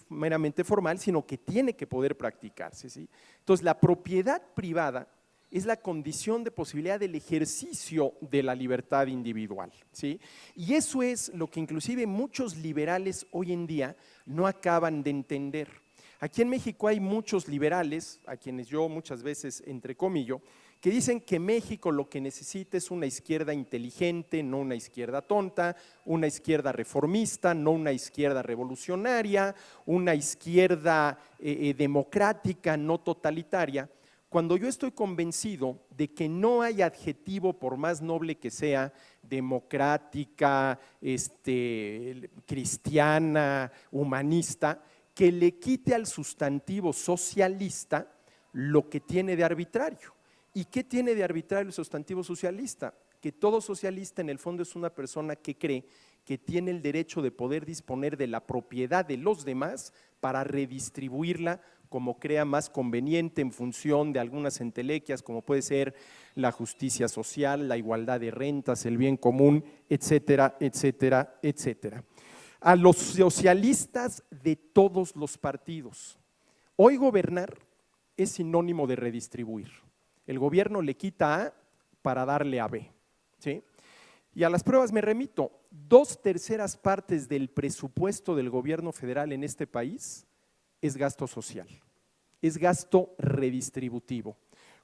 meramente formal, sino que tiene que poder practicarse, ¿sí? Entonces, la propiedad privada es la condición de posibilidad del ejercicio de la libertad individual, ¿sí? Y eso es lo que inclusive muchos liberales hoy en día no acaban de entender. Aquí en México hay muchos liberales, a quienes yo muchas veces entrecomillo, que dicen que México lo que necesita es una izquierda inteligente, no una izquierda tonta, una izquierda reformista, no una izquierda revolucionaria, una izquierda democrática, no totalitaria, cuando yo estoy convencido de que no hay adjetivo, por más noble que sea, democrática, cristiana, humanista, que le quite al sustantivo socialista lo que tiene de arbitrario. ¿Y qué tiene de arbitrario el sustantivo socialista? Que todo socialista en el fondo es una persona que cree que tiene el derecho de poder disponer de la propiedad de los demás para redistribuirla como crea más conveniente en función de algunas entelequias, como puede ser la justicia social, la igualdad de rentas, el bien común, etcétera, etcétera, etcétera. A los socialistas de todos los partidos, hoy gobernar es sinónimo de redistribuir. El gobierno le quita A para darle a B, ¿sí? Y a las pruebas me remito: 2/3 partes del presupuesto del gobierno federal en este país es gasto social, es gasto redistributivo,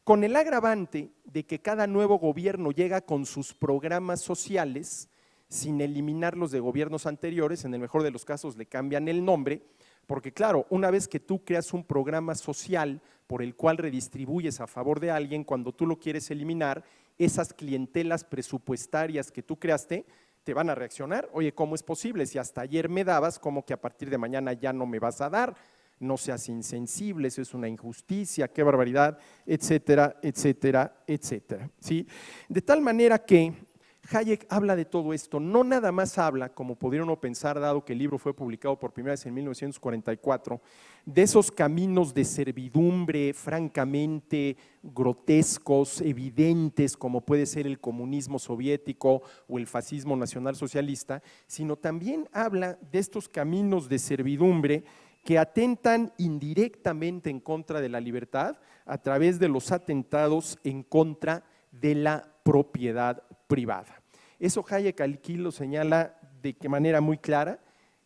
con el agravante de que cada nuevo gobierno llega con sus programas sociales sin eliminar los de gobiernos anteriores. En el mejor de los casos le cambian el nombre, porque claro, una vez que tú creas un programa social por el cual redistribuyes a favor de alguien, cuando tú lo quieres eliminar, esas clientelas presupuestarias que tú creaste te van a reaccionar: oye, ¿cómo es posible? Si hasta ayer me dabas, ¿cómo que a partir de mañana ya no me vas a dar? No seas insensible, eso es una injusticia, qué barbaridad, etcétera, etcétera, etcétera, ¿sí? De tal manera que Hayek habla de todo esto, no nada más habla, como podría uno pensar, dado que el libro fue publicado por primera vez en 1944, de esos caminos de servidumbre francamente grotescos, evidentes, como puede ser el comunismo soviético o el fascismo nacionalsocialista, sino también habla de estos caminos de servidumbre que atentan indirectamente en contra de la libertad a través de los atentados en contra de la propiedad privada. Eso Hayek aquí lo señala de manera muy clara,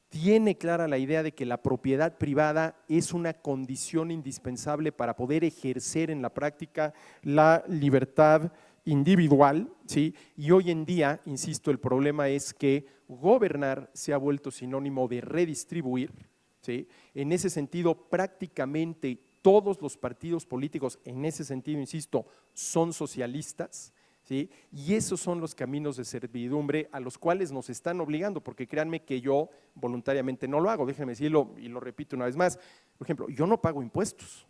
tiene clara la idea de que la propiedad privada es una condición indispensable para poder ejercer en la práctica la libertad individual, ¿sí? Y hoy en día, insisto, el problema es que gobernar se ha vuelto sinónimo de redistribuir, ¿sí? En ese sentido, prácticamente todos los partidos políticos, en ese sentido, insisto, son socialistas, ¿sí? Y esos son los caminos de servidumbre a los cuales nos están obligando, porque créanme que yo voluntariamente no lo hago, déjenme decirlo y lo repito una vez más. Por ejemplo, yo no pago impuestos,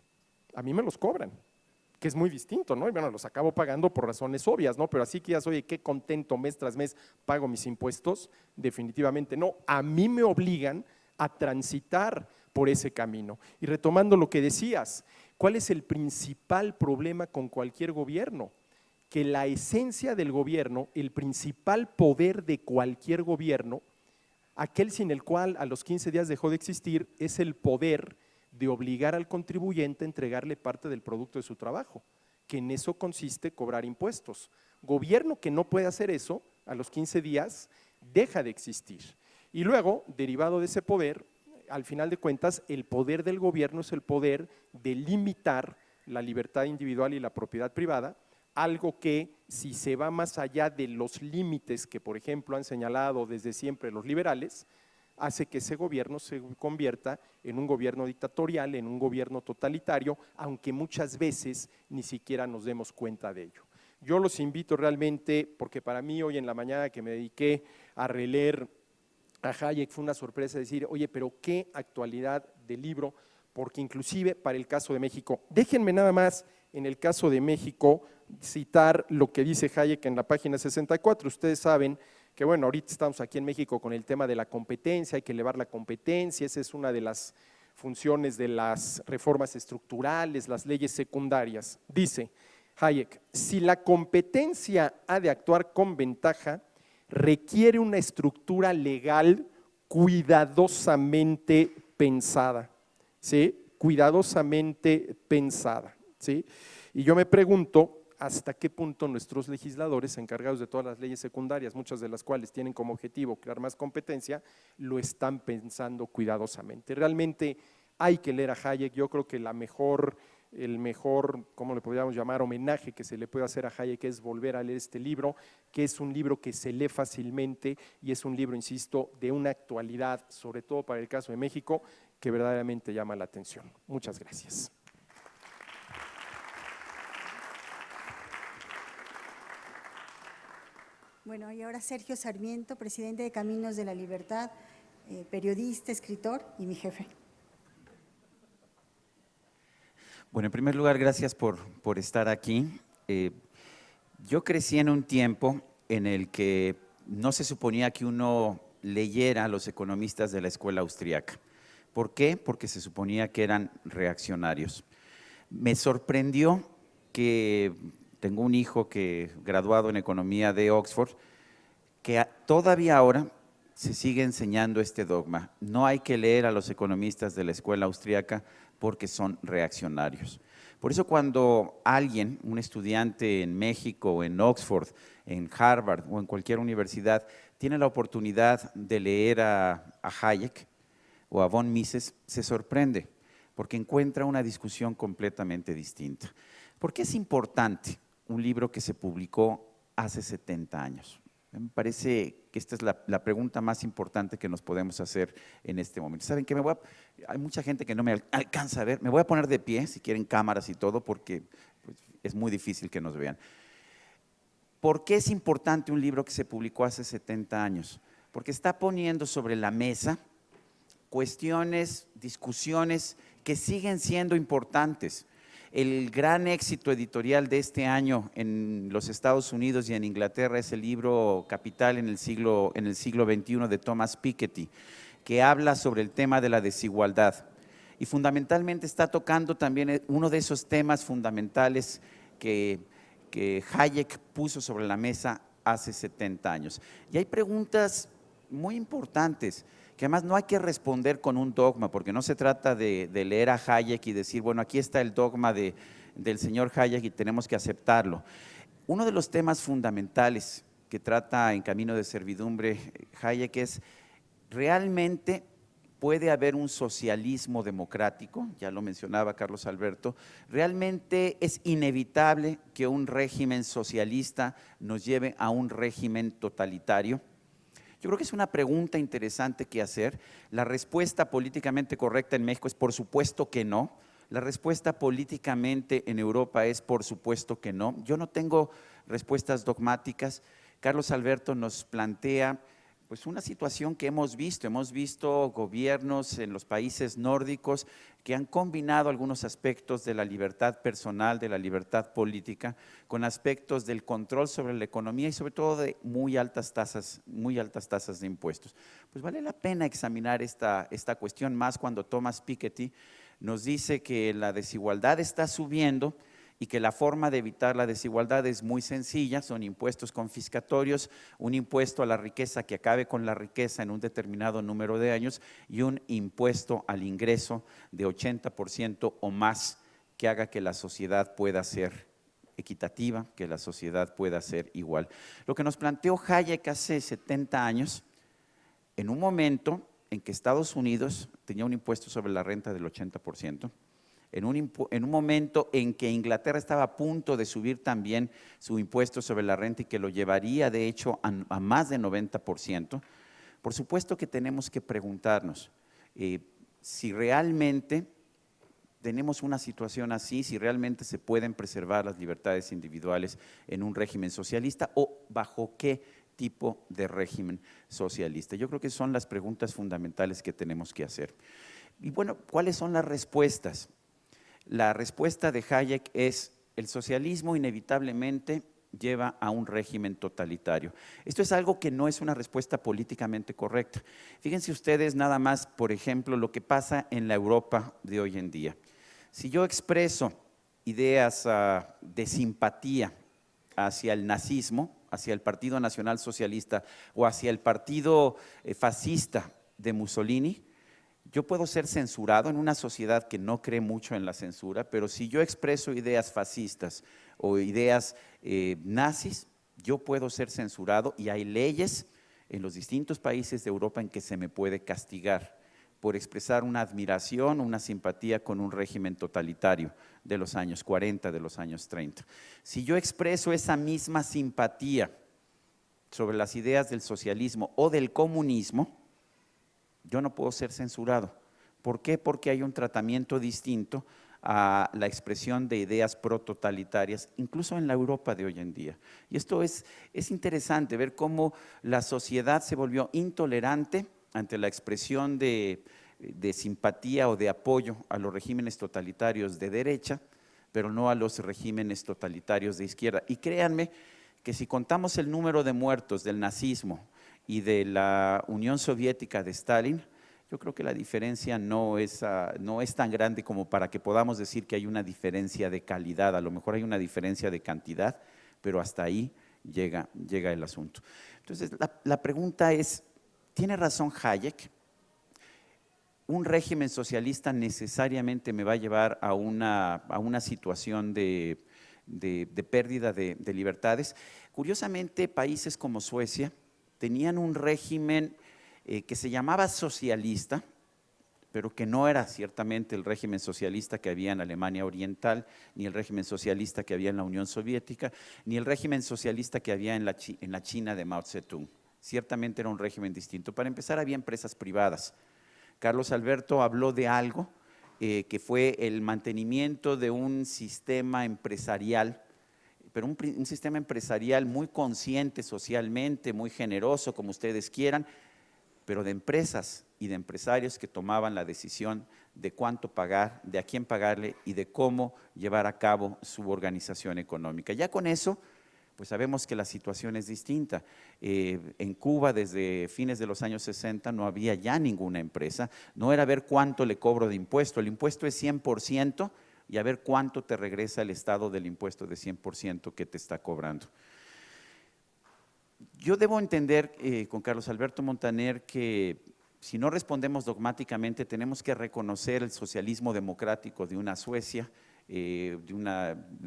a mí me los cobran, que es muy distinto, ¿no? Y bueno, los acabo pagando por razones obvias, ¿no? Pero así que ya soy, qué contento mes tras mes pago mis impuestos, definitivamente no. A mí me obligan a transitar por ese camino. Y retomando lo que decías, ¿cuál es el principal problema con cualquier gobierno? Que la esencia del gobierno, el principal poder de cualquier gobierno, aquel sin el cual a los 15 días dejó de existir, es el poder de obligar al contribuyente a entregarle parte del producto de su trabajo, que en eso consiste cobrar impuestos. Gobierno que no puede hacer eso, a los 15 días deja de existir. Y luego, derivado de ese poder, al final de cuentas, el poder del gobierno es el poder de limitar la libertad individual y la propiedad privada, algo que si se va más allá de los límites que, por ejemplo, han señalado desde siempre los liberales, hace que ese gobierno se convierta en un gobierno dictatorial, en un gobierno totalitario, aunque muchas veces ni siquiera nos demos cuenta de ello. Yo los invito realmente, porque para mí hoy en la mañana que me dediqué a releer a Hayek fue una sorpresa decir, oye, pero qué actualidad del libro, porque inclusive para el caso de México, déjenme nada más en el caso de México citar lo que dice Hayek en la página 64, ustedes saben que bueno, ahorita estamos aquí en México con el tema de la competencia, hay que elevar la competencia, esa es una de las funciones de las reformas estructurales, las leyes secundarias. Dice Hayek, si la competencia ha de actuar con ventaja, requiere una estructura legal cuidadosamente pensada, ¿sí? Cuidadosamente pensada, ¿sí? Y yo me pregunto hasta qué punto nuestros legisladores encargados de todas las leyes secundarias, muchas de las cuales tienen como objetivo crear más competencia, lo están pensando cuidadosamente. Realmente hay que leer a Hayek, yo creo que el mejor, ¿cómo le podríamos llamar?, homenaje que se le puede hacer a Hayek es volver a leer este libro, que es un libro que se lee fácilmente y es un libro, insisto, de una actualidad, sobre todo para el caso de México, que verdaderamente llama la atención. Muchas gracias. Bueno, y ahora Sergio Sarmiento, presidente de Caminos de la Libertad, periodista, escritor y mi jefe. Bueno, en primer lugar, gracias por estar aquí. Yo crecí en un tiempo en el que no se suponía que uno leyera a los economistas de la escuela austríaca. ¿Por qué? Porque se suponía que eran reaccionarios. Me sorprendió que tengo un hijo que graduado en economía de Oxford, que todavía ahora se sigue enseñando este dogma. No hay que leer a los economistas de la escuela austríaca porque son reaccionarios. Por eso cuando alguien, un estudiante en México, en Oxford, en Harvard o en cualquier universidad, tiene la oportunidad de leer a Hayek o a von Mises, se sorprende porque encuentra una discusión completamente distinta. ¿Por qué es importante un libro que se publicó hace 70 años? Me parece que esta es la pregunta más importante que nos podemos hacer en este momento. ¿Saben qué? Hay mucha gente que no me alcanza a ver. Me voy a poner de pie, si quieren cámaras y todo, porque pues, es muy difícil que nos vean. ¿Por qué es importante un libro que se publicó hace 70 años? Porque está poniendo sobre la mesa cuestiones, discusiones que siguen siendo importantes. el gran éxito editorial de este año en los Estados Unidos y en Inglaterra es el libro Capital en el siglo XXI de Thomas Piketty, que habla sobre el tema de la desigualdad. Y fundamentalmente está tocando también uno de esos temas fundamentales que Hayek puso sobre la mesa hace 70 años. Y hay preguntas muy importantes que además no hay que responder con un dogma, porque no se trata de leer a Hayek y decir, bueno, aquí está el dogma del señor Hayek y tenemos que aceptarlo. Uno de los temas fundamentales que trata en Camino de Servidumbre Hayek es, ¿realmente puede haber un socialismo democrático? Ya lo mencionaba Carlos Alberto. ¿Realmente es inevitable que un régimen socialista nos lleve a un régimen totalitario? Yo creo que es una pregunta interesante que hacer. La respuesta políticamente correcta en México es por supuesto que no. La respuesta políticamente en Europa es por supuesto que no. Yo no tengo respuestas dogmáticas. Carlos Alberto nos plantea pues una situación que hemos visto gobiernos en los países nórdicos que han combinado algunos aspectos de la libertad personal, de la libertad política, con aspectos del control sobre la economía y sobre todo de muy altas tasas de impuestos. Pues vale la pena examinar esta cuestión más cuando Thomas Piketty nos dice que la desigualdad está subiendo y que la forma de evitar la desigualdad es muy sencilla, son impuestos confiscatorios, un impuesto a la riqueza que acabe con la riqueza en un determinado número de años y un impuesto al ingreso de 80% o más que haga que la sociedad pueda ser equitativa, que la sociedad pueda ser igual. Lo que nos planteó Hayek hace 70 años, en un momento en que Estados Unidos tenía un impuesto sobre la renta del 80%, en un momento en que Inglaterra estaba a punto de subir también su impuesto sobre la renta y que lo llevaría de hecho a más de 90%, por supuesto que tenemos que preguntarnos si realmente tenemos una situación así, si realmente se pueden preservar las libertades individuales en un régimen socialista o bajo qué tipo de régimen socialista. Yo creo que son las preguntas fundamentales que tenemos que hacer. Y bueno, ¿cuáles son las respuestas? La respuesta de Hayek es: el socialismo inevitablemente lleva a un régimen totalitario. Esto es algo que no es una respuesta políticamente correcta. Fíjense ustedes nada más, por ejemplo, lo que pasa en la Europa de hoy en día. Si yo expreso ideas de simpatía hacia el nazismo, hacia el Partido Nacional Socialista o hacia el partido fascista de Mussolini, yo puedo ser censurado en una sociedad que no cree mucho en la censura, pero si yo expreso ideas fascistas o ideas nazis, yo puedo ser censurado y hay leyes en los distintos países de Europa en que se me puede castigar por expresar una admiración o una simpatía con un régimen totalitario de los años 40, de los años 30. Si yo expreso esa misma simpatía sobre las ideas del socialismo o del comunismo, yo no puedo ser censurado. ¿Por qué? Porque hay un tratamiento distinto a la expresión de ideas prototalitarias, incluso en la Europa de hoy en día. Y esto es interesante, ver cómo la sociedad se volvió intolerante ante la expresión de simpatía o de apoyo a los regímenes totalitarios de derecha, pero no a los regímenes totalitarios de izquierda. Y créanme que si contamos el número de muertos del nazismo y de la Unión Soviética de Stalin, yo creo que la diferencia no es tan grande como para que podamos decir que hay una diferencia de calidad. A lo mejor hay una diferencia de cantidad, pero hasta ahí llega el asunto. Entonces, la pregunta es, ¿tiene razón Hayek? ¿Un régimen socialista necesariamente me va a llevar a una situación de pérdida de libertades? Curiosamente, países como Suecia tenían un régimen que se llamaba socialista, pero que no era ciertamente el régimen socialista que había en Alemania Oriental, ni el régimen socialista que había en la Unión Soviética, ni el régimen socialista que había en la China de Mao Zedong. Ciertamente era un régimen distinto. Para empezar, había empresas privadas. Carlos Alberto habló de algo que fue el mantenimiento de un sistema empresarial, pero un sistema empresarial muy consciente socialmente, muy generoso, como ustedes quieran, pero de empresas y de empresarios que tomaban la decisión de cuánto pagar, de a quién pagarle y de cómo llevar a cabo su organización económica. Ya con eso, pues sabemos que la situación es distinta. En Cuba, desde fines de los años 60, no había ya ninguna empresa, no era ver cuánto le cobro de impuesto, el impuesto es 100% y a ver cuánto te regresa el Estado del impuesto de 100% que te está cobrando. Yo debo entender con Carlos Alberto Montaner que si no respondemos dogmáticamente tenemos que reconocer el socialismo democrático de una Suecia, de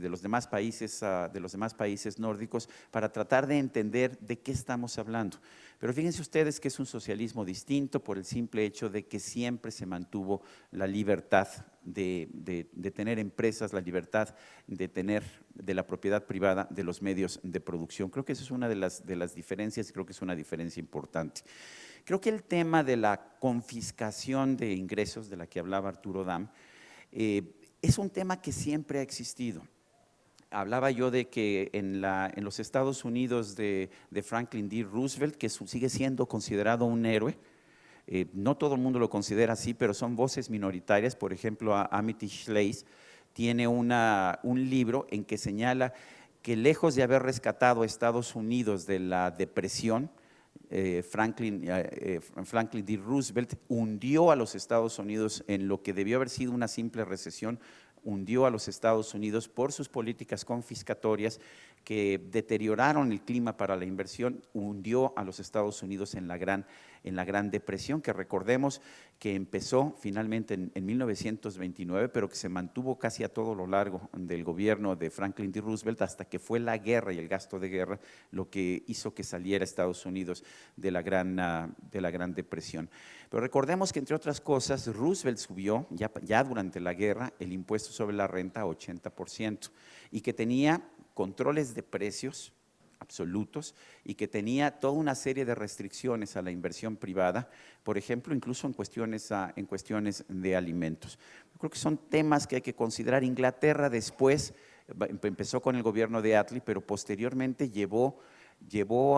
los demás países nórdicos para tratar de entender de qué estamos hablando. Pero fíjense ustedes que es un socialismo distinto por el simple hecho de que siempre se mantuvo la libertad de tener empresas, la libertad de la propiedad privada de los medios de producción. Creo que esa es una de las diferencias y creo que es una diferencia importante. Creo que el tema de la confiscación de ingresos, de la que hablaba Arturo Dam, es un tema que siempre ha existido. Hablaba yo de que en los Estados Unidos de Franklin D. Roosevelt, que sigue siendo considerado un héroe, no todo el mundo lo considera así, pero son voces minoritarias. Por ejemplo, Amity Shlaes tiene un libro en que señala que lejos de haber rescatado a Estados Unidos de la depresión, Franklin D. Roosevelt hundió a los Estados Unidos en lo que debió haber sido una simple recesión, hundió a los Estados Unidos por sus políticas confiscatorias que deterioraron el clima para la inversión, hundió a los Estados Unidos en la Gran Depresión, que recordemos que empezó finalmente en 1929, pero que se mantuvo casi a todo lo largo del gobierno de Franklin D. Roosevelt hasta que fue la guerra y el gasto de guerra lo que hizo que saliera Estados Unidos de la Gran Depresión. Pero recordemos que, entre otras cosas, Roosevelt subió ya durante la guerra el impuesto sobre la renta a 80% y que tenía controles de precios absolutos y que tenía toda una serie de restricciones a la inversión privada, por ejemplo, incluso en cuestiones de alimentos. Yo creo que son temas que hay que considerar. Inglaterra después empezó con el gobierno de Attlee, pero posteriormente llevó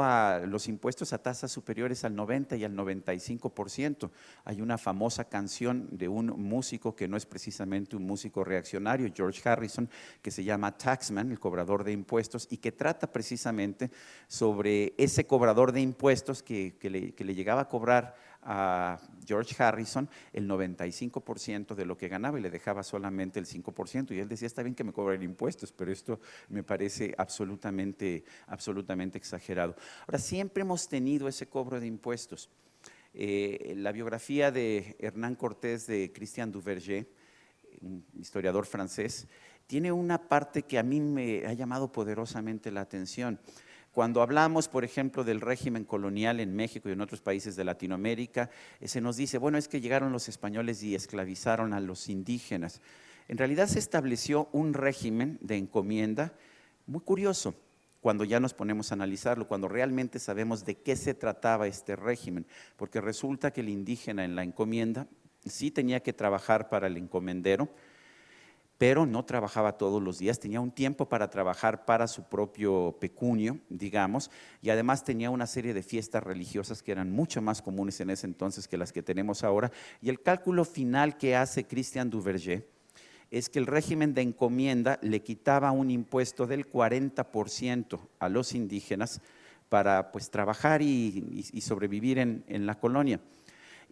a los impuestos a tasas superiores al 90 y al 95%. Hay una famosa canción de un músico que no es precisamente un músico reaccionario, George Harrison, que se llama Taxman, el cobrador de impuestos, y que trata precisamente sobre ese cobrador de impuestos que le llegaba a cobrar a George Harrison el 95% de lo que ganaba y le dejaba solamente el 5%. Y él decía, está bien que me cobren impuestos, pero esto me parece absolutamente exagerado. Ahora, siempre hemos tenido ese cobro de impuestos. La biografía de Hernán Cortés de Christian Duverger, un historiador francés, tiene una parte que a mí me ha llamado poderosamente la atención. Cuando hablamos, por ejemplo, del régimen colonial en México y en otros países de Latinoamérica, se nos dice, bueno, es que llegaron los españoles y esclavizaron a los indígenas. En realidad se estableció un régimen de encomienda muy curioso cuando ya nos ponemos a analizarlo, cuando realmente sabemos de qué se trataba este régimen, porque resulta que el indígena en la encomienda sí tenía que trabajar para el encomendero, pero no trabajaba todos los días, tenía un tiempo para trabajar para su propio pecunio, digamos, y además tenía una serie de fiestas religiosas que eran mucho más comunes en ese entonces que las que tenemos ahora, y el cálculo final que hace Christian Duverger es que el régimen de encomienda le quitaba un impuesto del 40% a los indígenas para pues trabajar y sobrevivir en la colonia.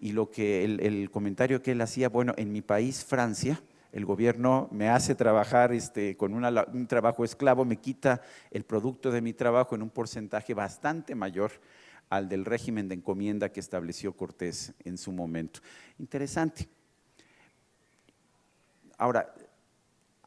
Y lo que el comentario que él hacía, bueno, en mi país, Francia, el gobierno me hace trabajar con un trabajo esclavo, me quita el producto de mi trabajo en un porcentaje bastante mayor al del régimen de encomienda que estableció Cortés en su momento. Interesante. Ahora,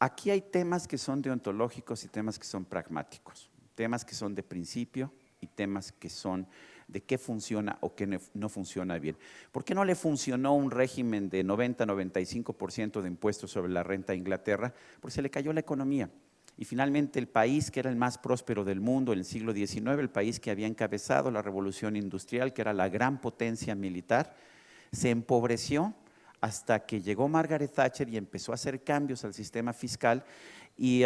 aquí hay temas que son deontológicos y temas que son pragmáticos, temas que son de principio y temas que son de qué funciona o qué no funciona bien. ¿Por qué no le funcionó un régimen de 90-95% de impuestos sobre la renta a Inglaterra? Porque se le cayó la economía. Y finalmente el país que era el más próspero del mundo en el siglo XIX, el país que había encabezado la revolución industrial, que era la gran potencia militar, se empobreció hasta que llegó Margaret Thatcher y empezó a hacer cambios al sistema fiscal y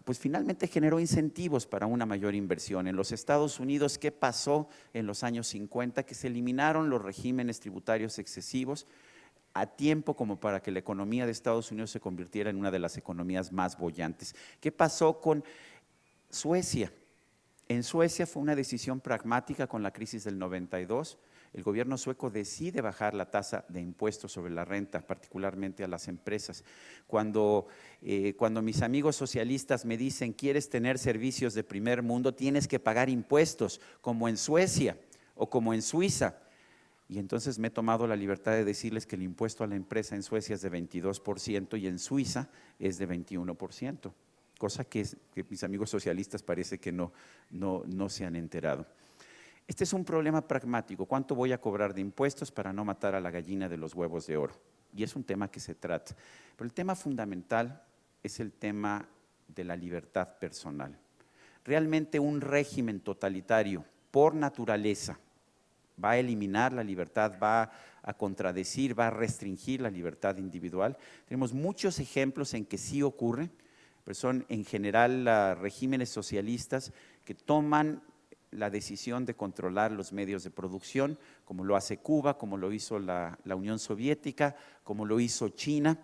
pues finalmente generó incentivos para una mayor inversión. En los Estados Unidos, ¿qué pasó en los años 50? Que se eliminaron los regímenes tributarios excesivos a tiempo como para que la economía de Estados Unidos se convirtiera en una de las economías más bollantes. ¿Qué pasó con Suecia? En Suecia fue una decisión pragmática con la crisis del 92. El gobierno sueco decide bajar la tasa de impuestos sobre la renta, particularmente a las empresas. Cuando mis amigos socialistas me dicen, ¿quieres tener servicios de primer mundo? Tienes que pagar impuestos, como en Suecia o como en Suiza. Y entonces me he tomado la libertad de decirles que el impuesto a la empresa en Suecia es de 22% y en Suiza es de 21%, cosa que mis amigos socialistas parece que no se han enterado. Este es un problema pragmático. ¿Cuánto voy a cobrar de impuestos para no matar a la gallina de los huevos de oro? Y es un tema que se trata. Pero el tema fundamental es el tema de la libertad personal. Realmente un régimen totalitario, por naturaleza, va a eliminar la libertad, va a contradecir, va a restringir la libertad individual. Tenemos muchos ejemplos en que sí ocurre, pero son en general regímenes socialistas que toman la decisión de controlar los medios de producción, como lo hace Cuba, como lo hizo la Unión Soviética, como lo hizo China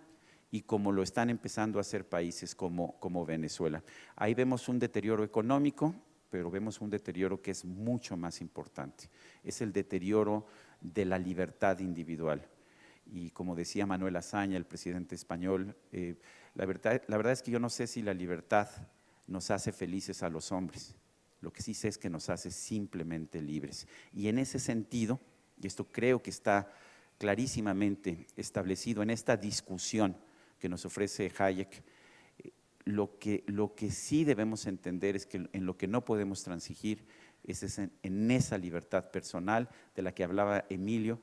y como lo están empezando a hacer países como Venezuela. Ahí vemos un deterioro económico, pero vemos un deterioro que es mucho más importante. Es el deterioro de la libertad individual. Y como decía Manuel Azaña, el presidente español, la verdad es que yo no sé si la libertad nos hace felices a los hombres. Lo que sí sé es que nos hace simplemente libres. Y en ese sentido, y esto creo que está clarísimamente establecido en esta discusión que nos ofrece Hayek, lo que sí debemos entender es que en lo que no podemos transigir es en esa libertad personal de la que hablaba Emilio,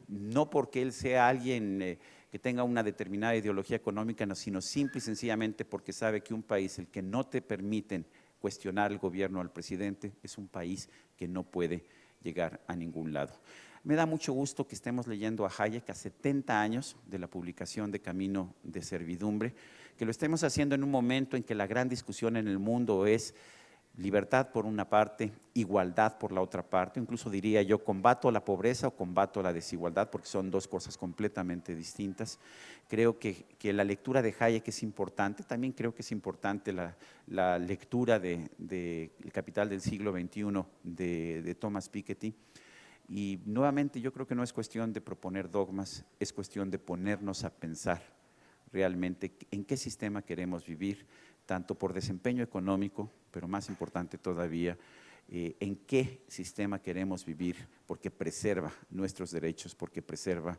no porque él sea alguien que tenga una determinada ideología económica, no, sino simple y sencillamente porque sabe que un país el que no te permiten cuestionar al gobierno o al presidente es un país que no puede llegar a ningún lado. Me da mucho gusto que estemos leyendo a Hayek a 70 años de la publicación de Camino de Servidumbre, que lo estemos haciendo en un momento en que la gran discusión en el mundo es libertad por una parte, igualdad por la otra parte, incluso diría yo, combato la pobreza o combato la desigualdad, porque son dos cosas completamente distintas. Creo que la lectura de Hayek es importante, también creo que es importante la lectura de El Capital del siglo XXI de Thomas Piketty. Y nuevamente yo creo que no es cuestión de proponer dogmas, es cuestión de ponernos a pensar realmente en qué sistema queremos vivir, tanto por desempeño económico, pero más importante todavía, en qué sistema queremos vivir porque preserva nuestros derechos, porque preserva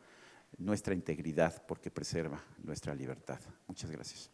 nuestra integridad, porque preserva nuestra libertad. Muchas gracias.